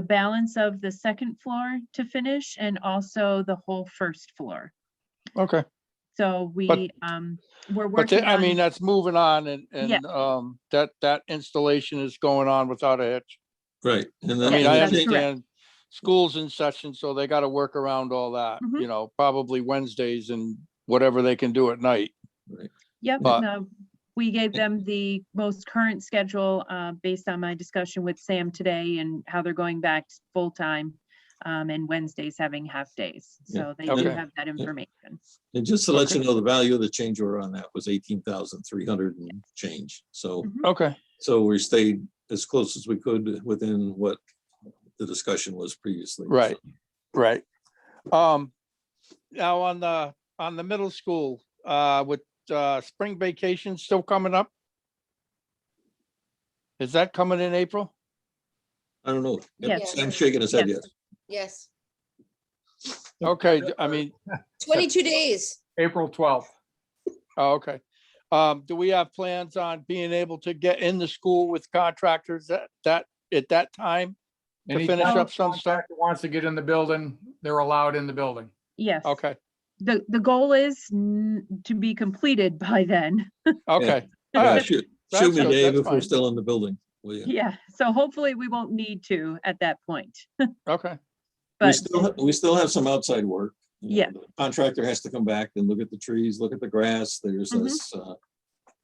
balance of the second floor to finish, and also the whole first floor. Okay. So we're But working I mean, on, that's moving on and Yeah. that installation is going on without a hitch. right. And I then mean, Yes, I that's correct. understand schools in session, so they got to work around all that, Mhm. probably Wednesdays and whatever they can do at night. yep, but- no, we gave them the most current schedule based on my discussion with Sam today and how they're going back full-time, and Wednesdays having half days. So they do Okay. have that information. And just to let you Okay. know, the value of the change order on that was 18,300 and change. So, Mhm. Okay. so we stayed as close as we could within what the discussion was previously. Right. Right. Now on the middle school, with spring vacation still coming up? Is that coming in April? I don't know. Yep, Yes. Sam's shaking his head, Yes. yes. Yes, Okay, I mean, 22 days. April 12th. oh, okay. Do we have plans on being able to get in the school with contractors at that time? To Anytime finish a up some stuff? contractor wants to get in the building, they're allowed in the building. Yes. Okay, The goal is to be completed by then. okay. Yeah, All right. shoot That's me, good, Dave, that's if we're fine. still in the building. Will you? Yeah, so hopefully we won't need to at that point. Okay, We But still have some outside work. You know, Yeah. the Contractor has to come back and look at the trees, look at the grass. There's Mhm. this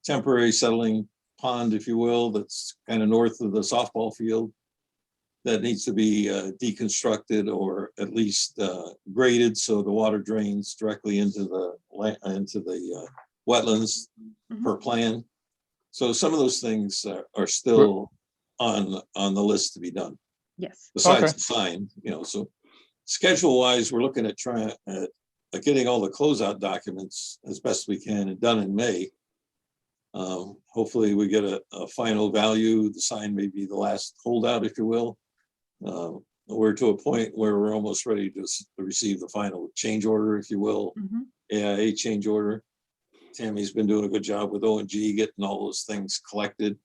temporary settling pond, if you will, that's kind of north of the softball field that needs to be deconstructed or at least graded so the water drains directly into the wetlands Mhm. per plan. So some of those things are still on the list to be done. yes. Besides Okay. the sign, so schedule wise, we're looking at trying at getting all the closeout documents as best we can and done in May. Hopefully we get a final value. The sign may be the last holdout, if you will. We're to a point where we're almost ready to receive the final change order, if you will, Mhm. AIA change order. Tammy's been doing a good job with O&G, getting all those things collected,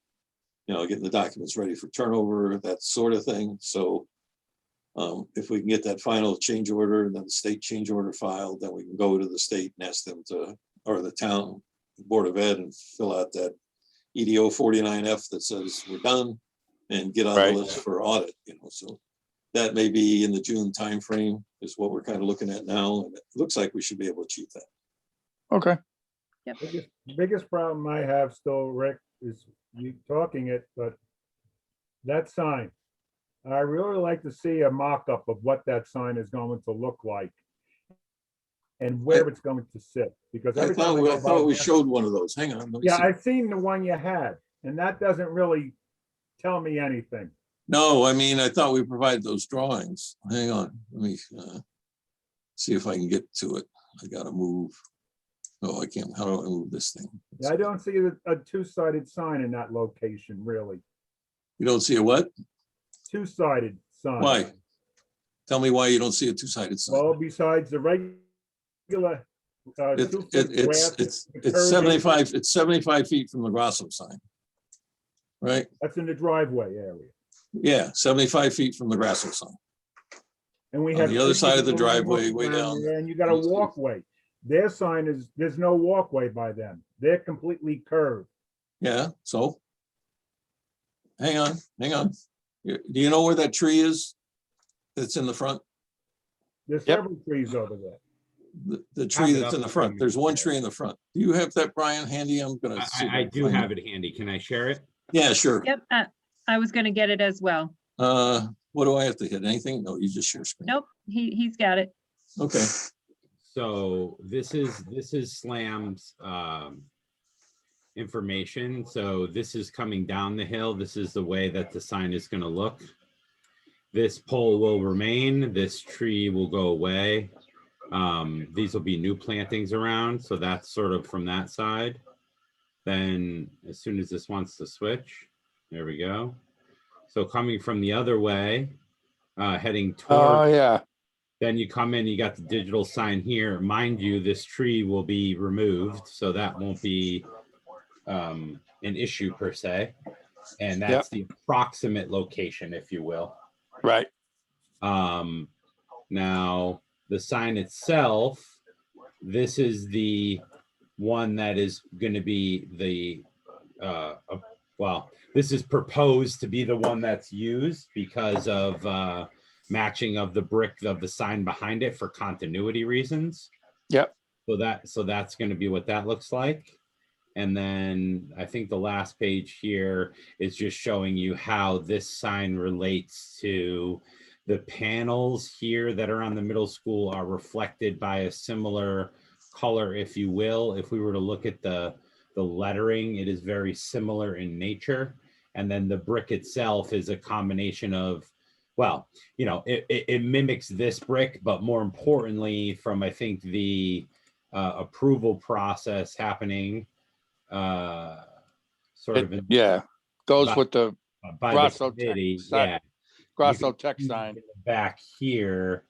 getting the documents ready for turnover, that sort of thing. So if we can get that final change order and then the state change order filed, then we can go to the state and ask them to, or the town Board of Ed, and fill out that EDO 49F that says we're done and get on Right. the list for audit, so that may be in the June timeframe is what we're kind of looking at now. And it looks like we should be able to achieve that. okay. Biggest problem I have still, Rick, is you talking it, but that sign. I really like to see a mock-up of what that sign is going to look like. and where it's going to sit. Because I every time thought, go I thought by we there- showed one of those. Hang on. Let me Yeah, see. I've seen the one you had, and that doesn't really tell me anything. No, I mean, I thought we provided those drawings. Hang on, let me see if I can get to it. I gotta move. Oh, I can't. How do I move this thing? I don't see a two-sided sign in that location, really. You don't see a what? Two-sided sign. Why? Tell me why you don't see a two-sided sign. Well, besides the regular. It- 2 foot It's grass, it's 75, it's 75 feet from the Grosso sign. Right? That's in the driveway area. Yeah, 75 feet from the Grosso sign. And we On have. the other side of the people driveway, way around down. there, And you got a walkway. Their sign is, there's no walkway by them. They're completely curved. Yeah, so. Hang on, hang on. Do you know where that tree is? That's in the front? There's Yep. several trees over there. The tree it that's up in the in front. front of There's me. one tree in the front. Do you have that, Brian, handy? I'm gonna see. if I can do find have it handy. Can I share it? Yeah, sure. Yep, I was gonna get it as well. What do I have to hit? Anything? No, you just share screen. Nope, he's got it. Okay, So this is Slam's information. So this is coming down the hill. This is the way that the sign is going to look. This pole will remain. This tree will go away. These will be new plantings around. So that's sort of from that side. Then as soon as this wants to switch, there we go. So coming from the other way, heading Oh, toward, yeah. then you come in, you got the digital sign here. Mind you, this tree will be removed, so that won't be an issue per se. And that's the approximate location, if you will. Right. Now, the sign itself, this is the one that is going to be the, well, this is proposed to be the one that's used because of matching of the brick of the sign behind it for continuity reasons. Yep. So that's going to be what that looks like. And then I think the last page here is just showing you how this sign relates to the panels here that are on the middle school are reflected by a similar color, if you will. If we were to look at the lettering, it is very similar in nature. And then the brick itself is a combination of, well, you know, it mimics this brick, but more importantly, from I think the approval process happening, sort of in, Goes by- with the by Grosso the Tech committee, sign. yeah. Grosso You can Tech see sign. in the back here,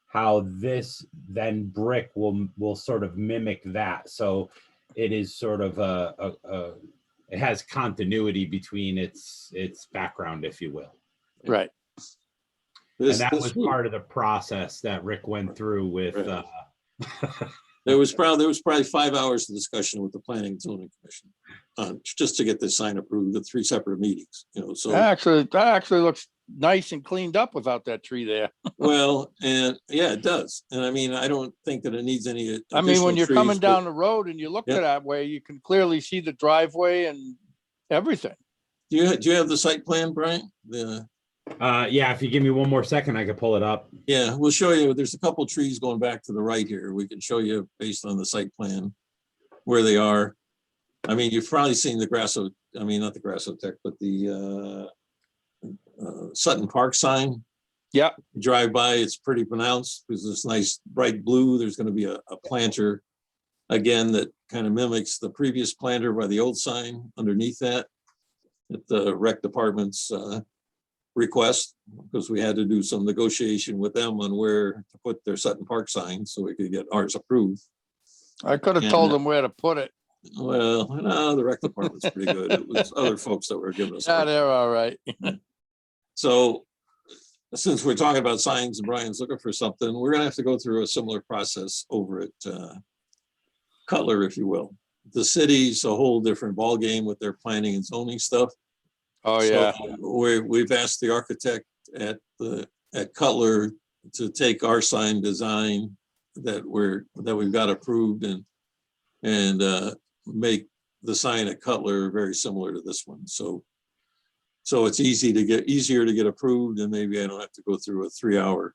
how this then brick will sort of mimic that. So it is sort of it has continuity between its background, if you will. Right. And that was part of the process that Rick went through with. Right. There was probably 5 hours of discussion with the Planning and Zoning Commission just to get this sign approved at 3 separate meetings, you know, so. That actually looks nice and cleaned up without that tree there. Well, and yeah, it does. And I mean, I don't think that it needs any. I mean, when additional you're coming trees, but- down the road and you look Yep. to that way, you can clearly see the driveway and everything. Do you have the site plan, Brian? Yeah, if you give me one more second, I could pull it up. Yeah, we'll show you. There's a couple trees going back to the right here. We can show you based on the site plan where they are. I mean, you've probably seen the Grasso, I mean, not the Grasso Tech, but the Sutton Park sign. Yeah. You drive by, it's pretty pronounced because it's nice bright blue. There's going to be a planter again that kind of mimics the previous planter by the old sign underneath that at the rec department's request, because we had to do some negotiation with them on where to put their Sutton Park sign so we could get ours approved. I could have told them where to put it. Well, no, the rec department's pretty good. It was other folks that were giving us. Yeah, they're all right. So since we're talking about signs and Brian's looking for something, we're gonna have to go through a similar process over at Cutler, if you will. The city's a whole different ballgame with their planning and zoning stuff. Oh, yeah. So we've asked the architect at Cutler to take our sign design that we've got approved and make the sign at Cutler very similar to this one. So it's easier to get approved, and maybe I don't have to go through a 3-hour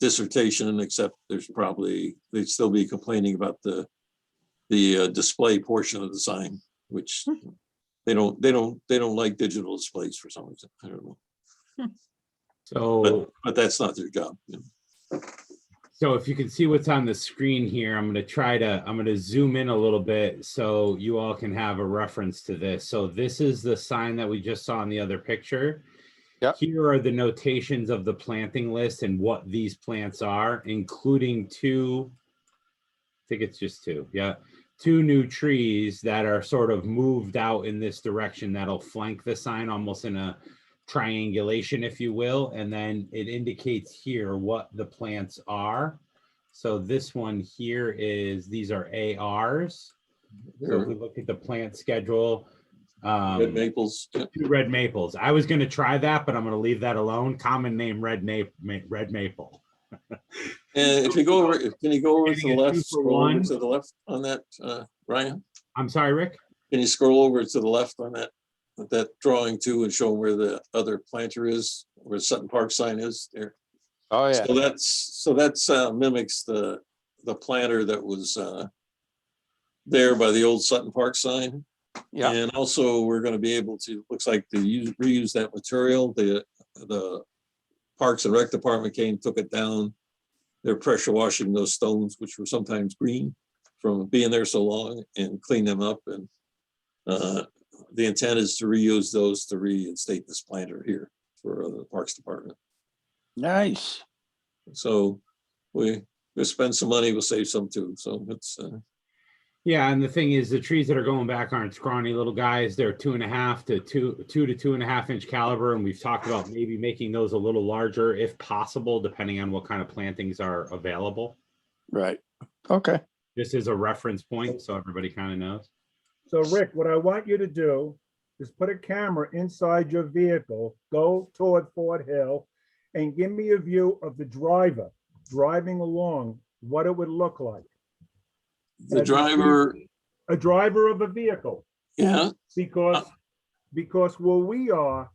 dissertation, except there's probably, they'd still be complaining about the display portion of the sign, which they don't like digital displays for some reason. I don't know. So, But that's not their job. so if you can see what's on the screen here, I'm going to zoom in a little bit so you all can have a reference to this. So this is the sign that we just saw in the other picture. Yep. Here are the notations of the planting list and what these plants are, including two, I think it's just two. Yeah. 2 new trees that are sort of moved out in this direction that'll flank the sign almost in a triangulation, if you will. And then it indicates here what the plants are. So this one here is, these are ARs. So if we look at the plant schedule, Red maples. Yeah. 2 red maples. I was going to try that, but I'm going to leave that alone. Common name, red maple. And if you go over, can you go over to the Getting a left, 2 for scroll over 1. to the left on that, Ryan? I'm sorry, Rick. Can you scroll over to the left on that drawing too and show where the other planter is, where Sutton Park sign is there? Oh, yeah. So that's mimics the planter that was there by the old Sutton Park sign. Yeah. And also we're going to be able to, looks like to reuse that material. The Parks and Rec Department came, took it down. They're pressure washing those stones, which were sometimes green from being there so long, and clean them up. And the intent is to reuse those to reinstate this planter here for the Parks Department. Nice. So we'll spend some money, we'll save some too. So it's Yeah, and the thing is, the trees that are going back aren't scrawny little guys. They're 2.5 to 2 to 2.5 inch caliber, and we've talked about maybe making those a little larger if possible, depending on what kind of plantings are available. Right. Okay. This is a reference point, so everybody kind of knows. So Rick, what I want you to do is put a camera inside your vehicle, go toward Fort Hill, and give me a view of the driver driving along, what it would look like. the driver. A driver of a vehicle, Yeah, because where we are,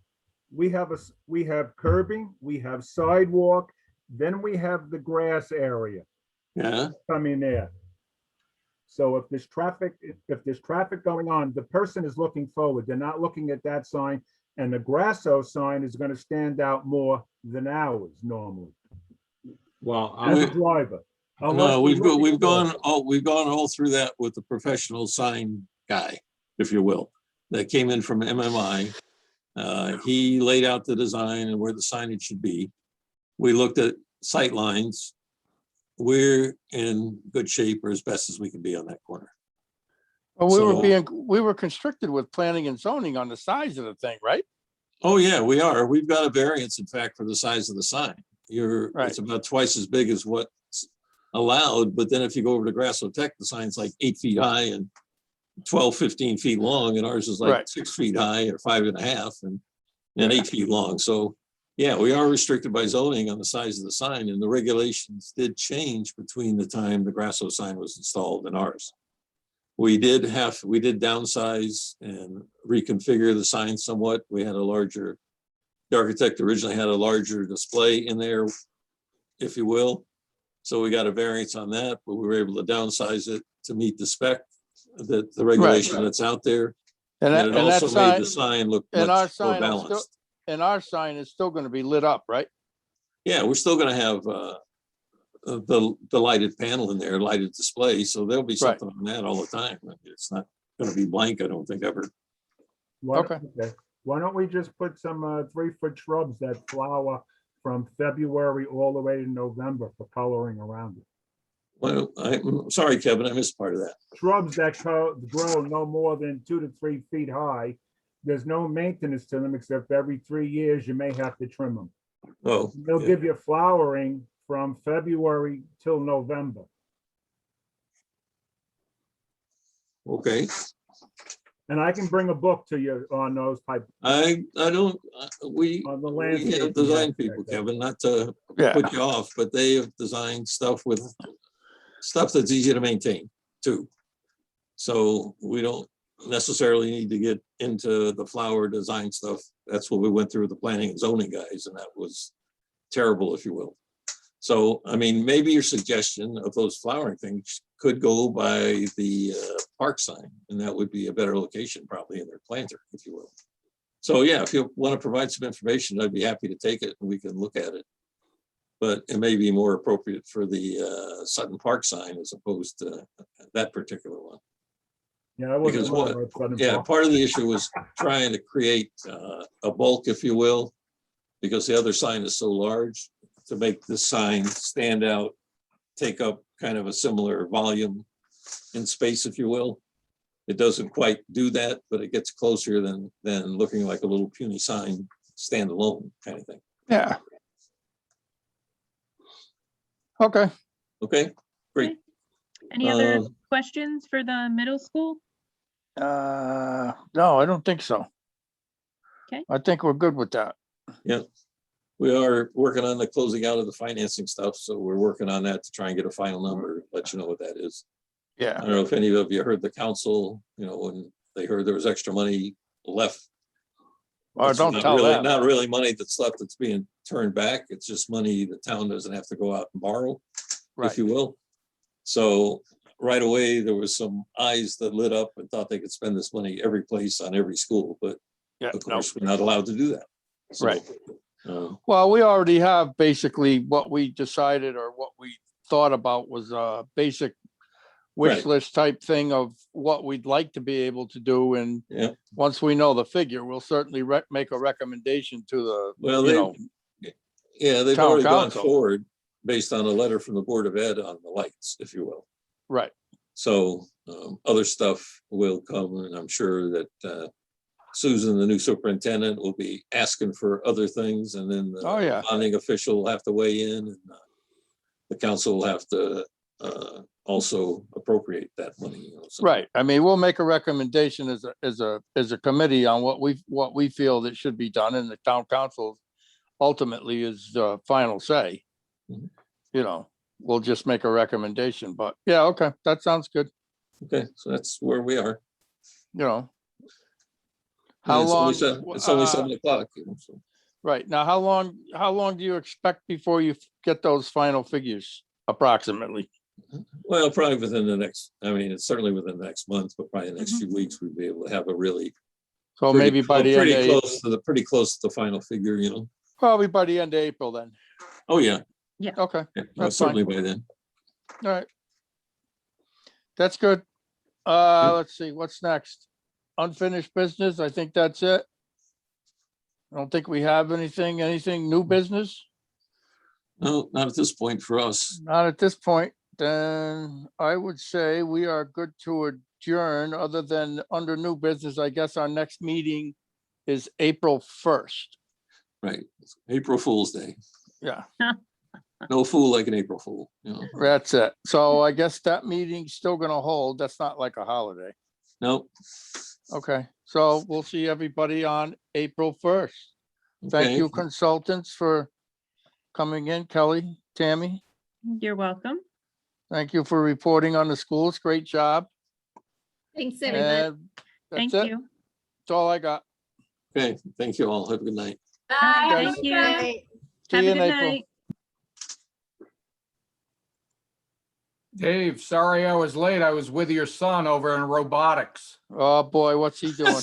we have curbing, we have sidewalk, then we have the grass area yeah. coming there. So if there's traffic going on, the person is looking forward. They're not looking at that sign, and the Grasso sign is going to stand out more than ours normally Well, as a driver. No, we've gone all through that with the professional sign guy, if you will, that came in from MMI. He laid out the design and where the signage should be. We looked at sight lines. We're in good shape, or as best as we can be on that corner. Well, we were constricted with planning and zoning on the size of the thing, right? Oh, yeah, we are. We've got a variance, in fact, for the size of the sign. Right. It's about twice as big as what's allowed, but then if you go over to Grasso Tech, the sign's like 8 feet high and 12, 15 feet long, and ours is like Right. 6 feet high or 5.5 and 8 feet long. So yeah, we are restricted by zoning on the size of the sign, and the regulations did change between the time the Grasso sign was installed and ours. We did downsize and reconfigure the sign somewhat. We had the architect originally had a larger display in there, if you will. So we got a variance on that, but we were able to downsize it to meet the spec, the regulation that's out there. And it also made the sign look much more balanced. And our sign is still going to be lit up, right? Yeah, we're still going to have the lighted panel in there, lighted display. So there'll be something on that all the time. It's not going to be blank, I don't think, ever. Okay. Why don't we just put some 3-foot shrubs that flower from February all the way to November for coloring around it? Well, I'm sorry, Kevin, I missed part of that. Shrubs that grow no more than 2 to 3 feet high. There's no maintenance to them except every 3 years you may have to trim them. Oh, They'll yeah. give you flowering from February till November. Okay. And I can bring a book to you on those type. I don't, we On the have landscape. design people, Kevin, not to put you off, but they have designed stuff that's easy to maintain too. So we don't necessarily need to get into the flower design stuff. That's what we went through with the planning and zoning guys, and that was terrible, if you will. So, I mean, maybe your suggestion of those flowering things could go by the park sign, and that would be a better location probably in their planter, if you will. So yeah, if you want to provide some information, I'd be happy to take it and we can look at it. But it may be more appropriate for the Sutton Park sign as opposed to that particular one. Yeah, I Because wasn't. what, yeah, part of the issue was trying to create a bulk, if you will, because the other sign is so large, to make this sign stand out, take up kind of a similar volume in space, if you will. It doesn't quite do that, but it gets closer than looking like a little puny sign standalone kind of thing. Yeah. Okay. Okay, great. Any other Um, questions for the middle school? No, I don't think so. Okay. I think we're good with that. Yeah, we are working on the closing out of the financing stuff, so we're working on that to try and get a final number, let you know what that is. I Yeah. don't know if any of you heard the council, when they heard there was extra money left. Well, It's don't not tell really- them. Not really money that's left that's being turned back. It's just money the town doesn't have to go out and borrow, if Right. you will. So right away, there was some eyes that lit up and thought they could spend this money every place on every school, but Yeah. of No. course, we're not allowed to do that. So, Right. uh, Well, we already have basically what we decided or what we thought about was a basic wish Right. list type thing of what we'd like to be able to do. And Yeah. once we know the figure, we'll certainly make a recommendation to the, Well, you know, yeah, they've town already gone council. forward based on a letter from the Board of Ed on the lights, if you will. right. So other stuff will come, and I'm sure that Susan, the new superintendent, will be asking for other things, and then the Oh, yeah. bonding official will have to weigh in, and the council will have to also appropriate that money. So- Right. I mean, we'll make a recommendation as a committee on what we feel that should be done, and the town council ultimately is final say. Mhm. You know, we'll just make a recommendation, but yeah, okay, that sounds good, Okay, so that's where we are. you know. And How it's long? only 7 o'clock. So. Right, now, how long do you expect before you get those final figures approximately? Well, probably within the next, I mean, it's certainly within the next month, but probably the next few weeks, we'd be able to have a really So pretty maybe by the end pretty of, pretty close to the final figure, probably by the end of April then. Oh, yeah. Okay, Yeah, That's certainly by then. all right. That's good. Let's see, what's next? Unfinished business, I think that's it. I don't think we have anything new business? No, not at this point for us. Not at this point. Then I would say we are good to adjourn, other than under new business. I guess our next meeting is April 1st. Right. It's April Fool's Day. Yeah, No fool like an April Fool. that's it. So I guess that meeting's still gonna hold. That's not like a holiday. Nope. Okay, so we'll see everybody on April 1st. Thank Okay. you, consultants, for coming in. Kelly, Tammy, You're welcome. thank you for reporting on the schools. Great job. Thanks, everybody. And Thank that's it. you. That's all I got. Okay. Thank you all. Have a good night. Bye. Thank Have a you. good night. See Have you a in good April. night. Dave, sorry I was late. I was with your son over in robotics, Oh, boy, what's he doing?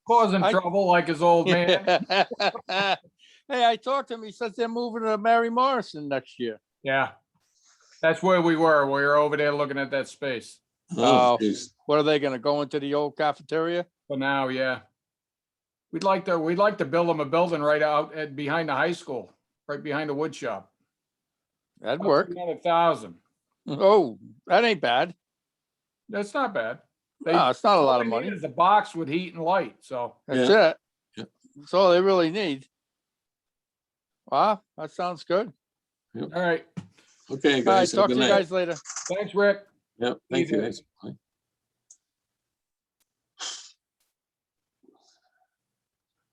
causing I- trouble like his old man. Hey, I talked to him. He says they're moving to Mary Morrison next year. Yeah. That's where we were. We were over there looking at that space. Oh. Geez. What are they gonna go into the old cafeteria? For now, yeah. We'd like to build them a building right out at behind the high school, right behind the wood shop. That'd work. 1,000. Oh, that ain't bad. That's not bad. No, it's not a lot all of they need money. is a box with heat and light, so. That's Yeah. it. Yeah. That's all they really need. Wow, that sounds good. All right. Okay, All right, guys. Have a talk good to you night. guys later. Thanks, Rick. Yep. Thank you, Easy. guys. Bye.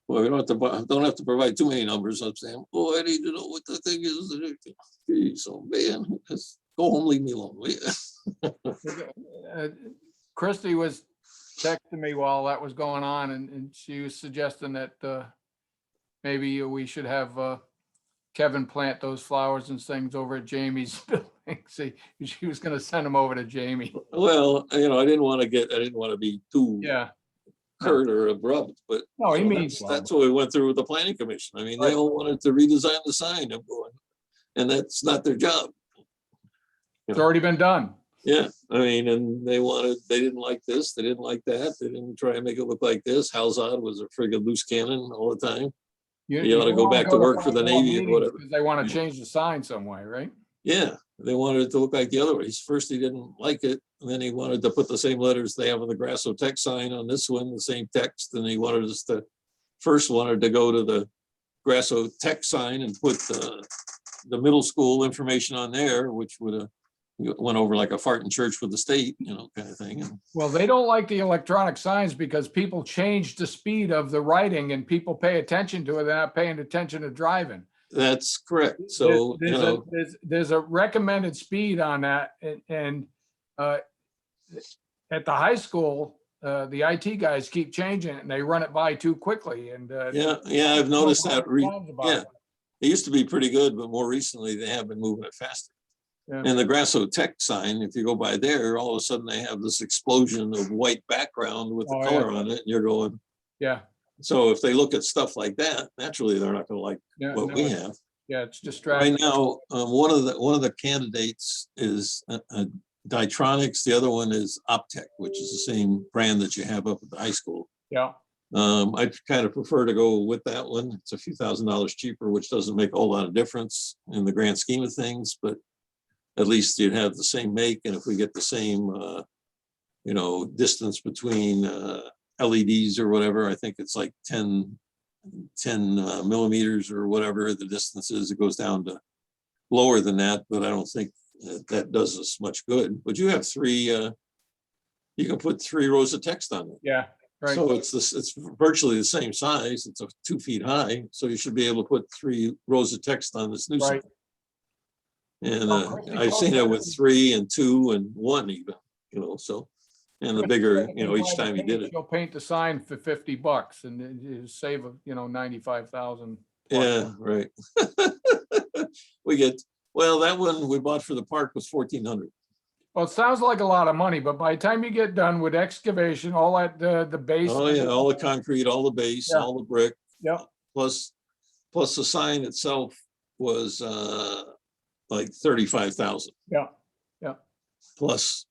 Well, we don't have to provide too many numbers. I'm saying, oh, I need to know what the thing is. Geez, so man, just go home, leave me alone. will you? Christy was texting me while that was going on, and she was suggesting that maybe we should have Kevin plant those flowers and things over at Jamie's building. See, she was gonna send them over to Jamie. Well, I didn't want to be too Yeah. curt or abrupt, but No, he you know, means well. that's what we went through with the planning commission. I mean, they Right. all wanted to redesign the sign. I'm going, and that's not their job. It's already been done. Yeah, I mean, and they didn't like this, they didn't like that, they didn't try and make it look like this. Halzad was a friggin' loose cannon all the time. You ought to go back to work for the Navy or whatever. They want to change the sign some way, right? Yeah, they wanted it to look like the other way. First, he didn't like it, and then he wanted to put the same letters they have on the Grasso Tech sign on this one, the same text, and he wanted us to, first wanted to go to the Grasso Tech sign and put the middle school information on there, which would have went over like a fart in church with the state, kind of thing. And Well, they don't like the electronic signs because people change the speed of the writing and people pay attention to it. They're not paying attention to driving. that's correct. So, There's a recommended speed on that, and at the high school, the IT guys keep changing it and they run it by too quickly. And yeah, I've noticed that. Yeah. It used to be pretty good, but more recently they have been moving it faster. Yeah. And the Grasso Tech sign, if you go by there, all of a sudden they have this explosion of white background with the Oh, color yeah. on it, and you're going. Yeah. So if they look at stuff like that, naturally they're not going to like Yeah, what no, we it's- have. Yeah, it's distracting. Right now, one of the candidates is Ditronics. The other one is Optech, which is the same brand that you have up at the high school. Yeah. I kind of prefer to go with that one. It's a few $1,000s cheaper, which doesn't make a whole lot of difference in the grand scheme of things, but at least you'd have the same make. And if we get the same, distance between LEDs or whatever, I think it's like 10 millimeters or whatever the distance is, it goes down to lower than that, but I don't think that does us much good. But you have you can put 3 rows of text on it. Yeah. Right. So it's virtually the same size. It's 2 feet high. So you should be able to put 3 rows of text on this new sign. Right. And Well, I've seen it with 3 and 2 and 1 even, so, and the bigger, each time you did it. You'll paint the sign for $50 and then you save, 95,000. Yeah, right. That one we bought for the park was 1,400. Well, it sounds like a lot of money, but by the time you get done with excavation, all that, the base. Oh, yeah, all the concrete, all the base, Yeah. all the brick. Yep. Plus the sign itself was like 35,000. Yeah. Yeah. Plus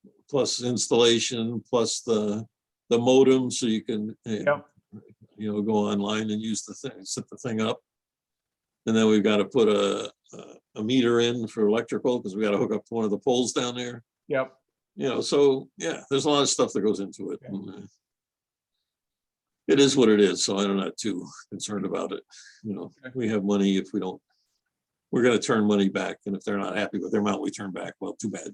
installation, plus the modem, so you can, Yep. go online and use the thing, set the thing up. And then we've got to put a meter in for electrical because we got to hook up to one of the poles down there. Yep. So yeah, there's a lot of stuff that goes into it. And, it is what it is. So I'm not too concerned about it. We have money. If we don't, we're going to turn money back. And if they're not happy with their amount, we turn back. Well, too bad.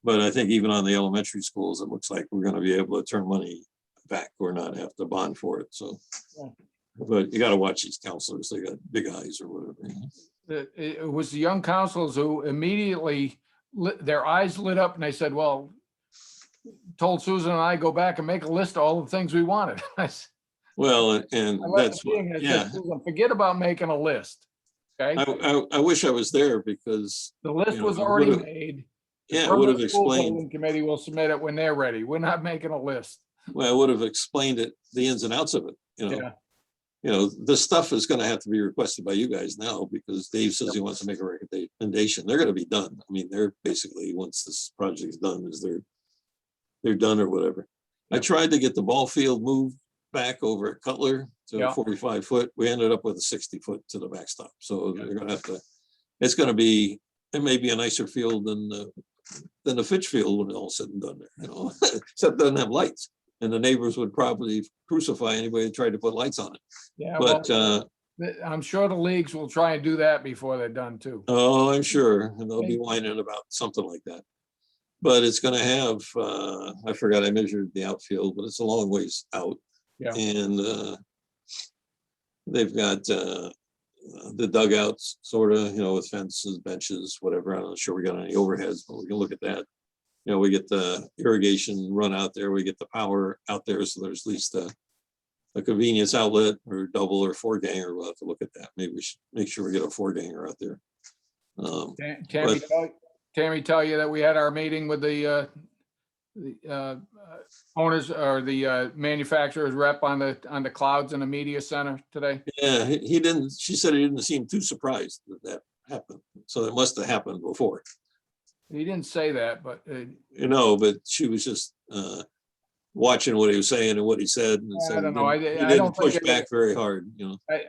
But I think even on the elementary schools, it looks like we're going to be able to turn money back or not have to bond for it. So, Yeah. But you got to watch these counselors. They got big eyes or whatever. It was the young counselors who immediately their eyes lit up and they said, well, told Susan and I go back and make a list of all the things we wanted. Well, and that's what, yeah. Susan, forget about making a list. Okay. I wish I was there because. The list was it already would've- made. Yeah, it would have School explained, building Committee will submit it when they're ready. We're not making a list. well, I would have explained it, the ins and outs of it, Yeah. This stuff is gonna have to be requested by you guys now because Dave says he wants to make a recommendation. They're gonna be done. I mean, they're basically, once this project is done, they're done or whatever. I Yep. tried to get the ball field moved back over at Cutler to Yeah. 45 foot. We ended up with a 60 foot to the backstop. So they're gonna have to, it may be a nicer field than the Fitch field when all said and done there, except it doesn't have lights. And the neighbors would probably crucify anybody who tried to put lights on it. Yeah. But, I'm sure the leagues will try and do that before they're done too. oh, I'm sure, and they'll be whining about something like that. But it's gonna have, I forgot I measured the outfield, but it's a long ways out. Yeah. And they've got the dugouts, sort of, with fences, benches, whatever. I'm not sure we got any overheads, but we can look at that. We get the irrigation run out there, we get the power out there, so there's at least a a convenience outlet or double or four ganger. We'll have to look at that. Maybe we should make sure we get a four ganger out there. Tammy, But- Tammy tell you that we had our meeting with the owners or the manufacturer's rep on the clouds in the media center today? Yeah, he didn't, she said he didn't seem too surprised that that happened. So it must have happened before, He didn't say that, but but she was just watching what he was saying and what he said. And I said don't know. he I didn't don't think push it- back very hard,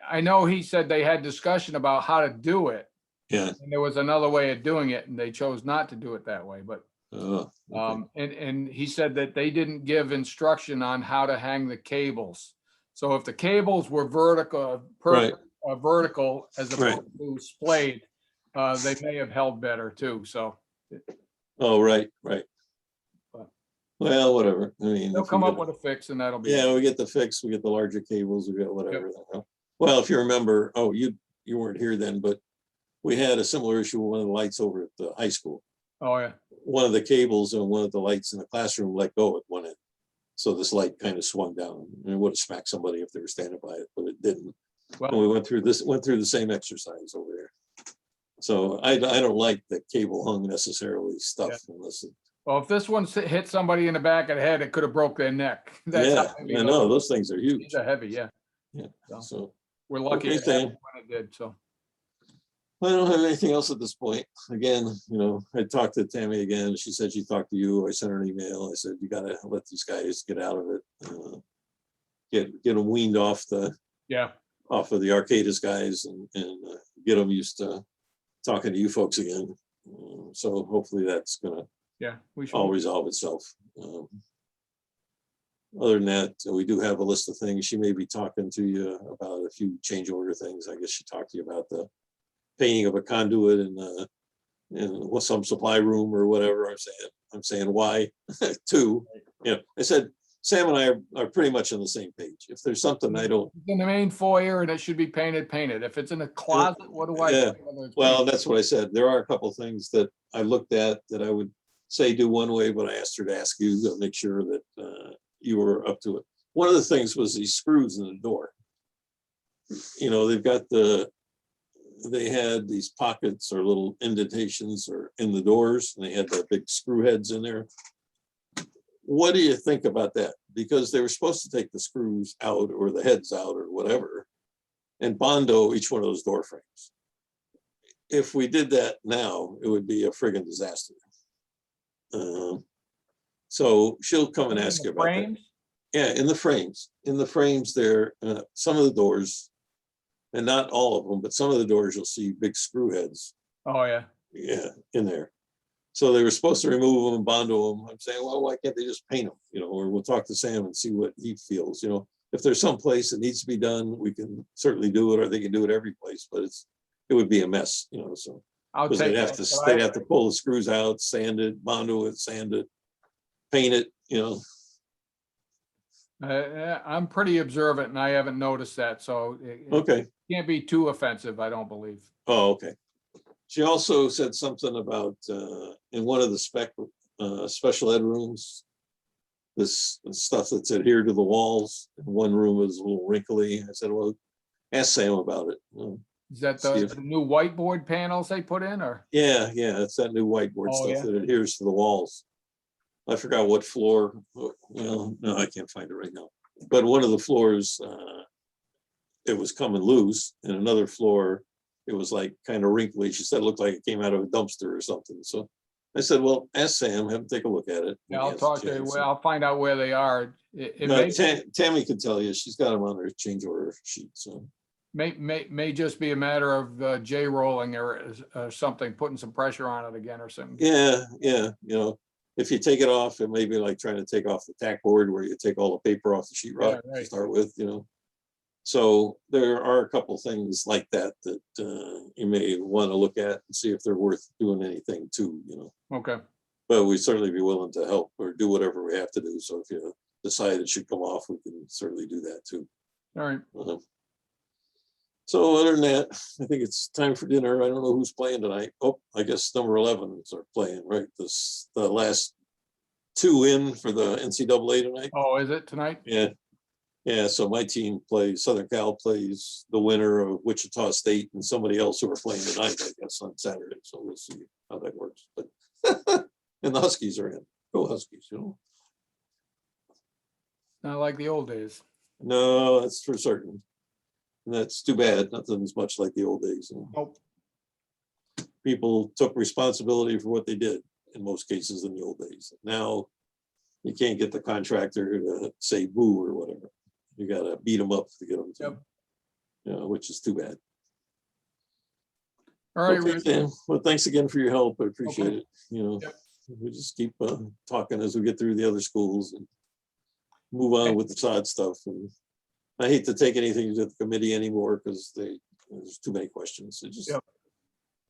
I know he said they had discussion about how to do it. Yeah. And there was another way of doing it and they chose not to do it that way, but Okay. and he said that they didn't give instruction on how to hang the cables. So if the cables were vertical, Right. vertical as Right. opposed to splayed, they may have held better too. So Oh, right. But- Well, whatever. I mean. they'll if we come up get- with a fix and that'll be. Yeah, we get the fix, we get the larger cables, we get whatever. Well, if you remember, you weren't here then, but we had a similar issue with one of the lights over at the high school. Oh, yeah. One of the cables and one of the lights in the classroom let go at one end. So this light kind of swung down and it would have smacked somebody if they were standing by it, but it didn't. And Well, we went through the same exercise over there. So I don't like the cable hung necessarily stuff unless it. well, if this one hit somebody in the back of the head, it could have broke their neck. That's how Yeah, heavy I know, those things are huge. These are heavy, yeah. Yeah, So so we're lucky Okay, it happened Sam. when it did, so. I don't have anything else at this point. Again, I talked to Tammy again. She said she talked to you. I sent her an email. I said, you gotta let these guys get out of it. Get them weaned off Yeah, of the Arcadis guys and get them used to talking to you folks again. So hopefully that's gonna yeah, we should. all resolve itself. Other than that, we do have a list of things. She may be talking to you about a few change order things. I guess she talked to you about the painting of a conduit in some supply room or whatever. I'm saying why too. I said Sam and I are pretty much on the same page. If there's something I don't, It's in the main foyer and it should be painted. If it's in a closet, what do I? Yeah. do? Whether it's well, painted- that's what I said. There are a couple things that I looked at that I would say do one way, but I asked her to ask you to make sure that you were up to it. One of the things was these screws in the door. They had these pockets or little indentations or in the doors, and they had the big screw heads in there. What do you think about that? Because they were supposed to take the screws out or the heads out or whatever and bondo each one of those door frames. If we did that now, it would be a friggin' disaster. So she'll come and In ask the you about that. frames? Yeah, in the frames there, some of the doors, and not all of them, but some of the doors you'll see big screw heads, Oh, yeah. in there. So they were supposed to remove them and bondo them. I'm saying, well, why can't they just paint them? Or we'll talk to Sam and see what he feels. If there's some place that needs to be done, we can certainly do it, or they can do it every place, but it would be a mess, so. I'll Because take they'd have that, to, but they'd have to pull the screws out, sand it, bondo it, sand it, paint it, yeah, I'm pretty observant and I haven't noticed that, so it Okay. can't be too offensive, I don't believe. Oh, okay. She also said something about, in one of the special ed rooms, this stuff that's adhered to the walls. One room is a little wrinkly. I said, well, ask Sam about it. Is that See the if- the new whiteboard panels they put in or? Yeah, it's that new whiteboard Oh, stuff yeah. that adheres to the walls. I forgot what floor. Well, no, I can't find it right now. But one of the floors, it was coming loose, and another floor, it was like kind of wrinkly. She said it looked like it came out of a dumpster or something. So I said, well, ask Sam, have him take a look at it. Yeah, when he I'll has a talk to, chance. well, I'll find out where they are. It No, may, Tammy can tell you, she's got them on her change order sheet, so. may just be a matter of J rolling or something, putting some pressure on it again or something. Yeah, if you take it off, it may be like trying to take off the tack board where you take all the paper off the sheet rock Yeah, to right. start with, So there are a couple things like that you may want to look at and see if they're worth doing anything to, Okay, But we'd certainly be willing to help or do whatever we have to do. So if you decide it should come off, we can certainly do that too. all right. So other than that, I think it's time for dinner. I don't know who's playing tonight. Oh, I guess number 11s are playing, right? The last two in for the NCAA tonight. Oh, is it tonight? Yeah. Yeah, so my team plays, Southern Cal plays the winner of Wichita State and somebody else who are playing tonight, I guess, on Saturday. So we'll see how that works. But and the Huskies are in. Go Huskies, you know. Not like the old days. No, that's for certain. And that's too bad. Nothing's much like the old days. You know. Nope. People took responsibility for what they did in most cases in the old days. Now you can't get the contractor to say boo or whatever. You gotta beat them up to get them to, Yep. you know, which is too bad. All right, Okay, Rich. Sam. Well, thanks again for your help. I appreciate Okay. it. You know, Yep. we just keep talking as we get through the other schools and move on Okay. with the sod stuff. And I hate to take anything to the committee anymore because there's too many questions. It just Yep.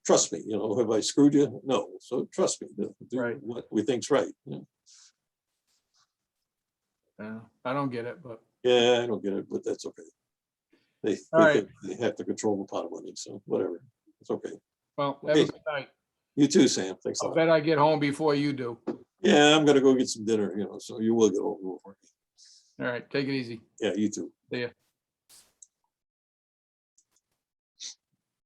trust me. You know, have I screwed you? No. So trust me. Do Right. what we think's right. You know? I don't get it, but Yeah, I don't get it, but that's okay. They All right. think they have to control the pot of money, so whatever. It's okay. well, have Okay. a good night. You too, Sam. Thanks a I lot. bet I get home before you do. Yeah, I'm gonna go get some dinner, you know, so you will get over. All right, take it easy. Yeah, you too. See ya.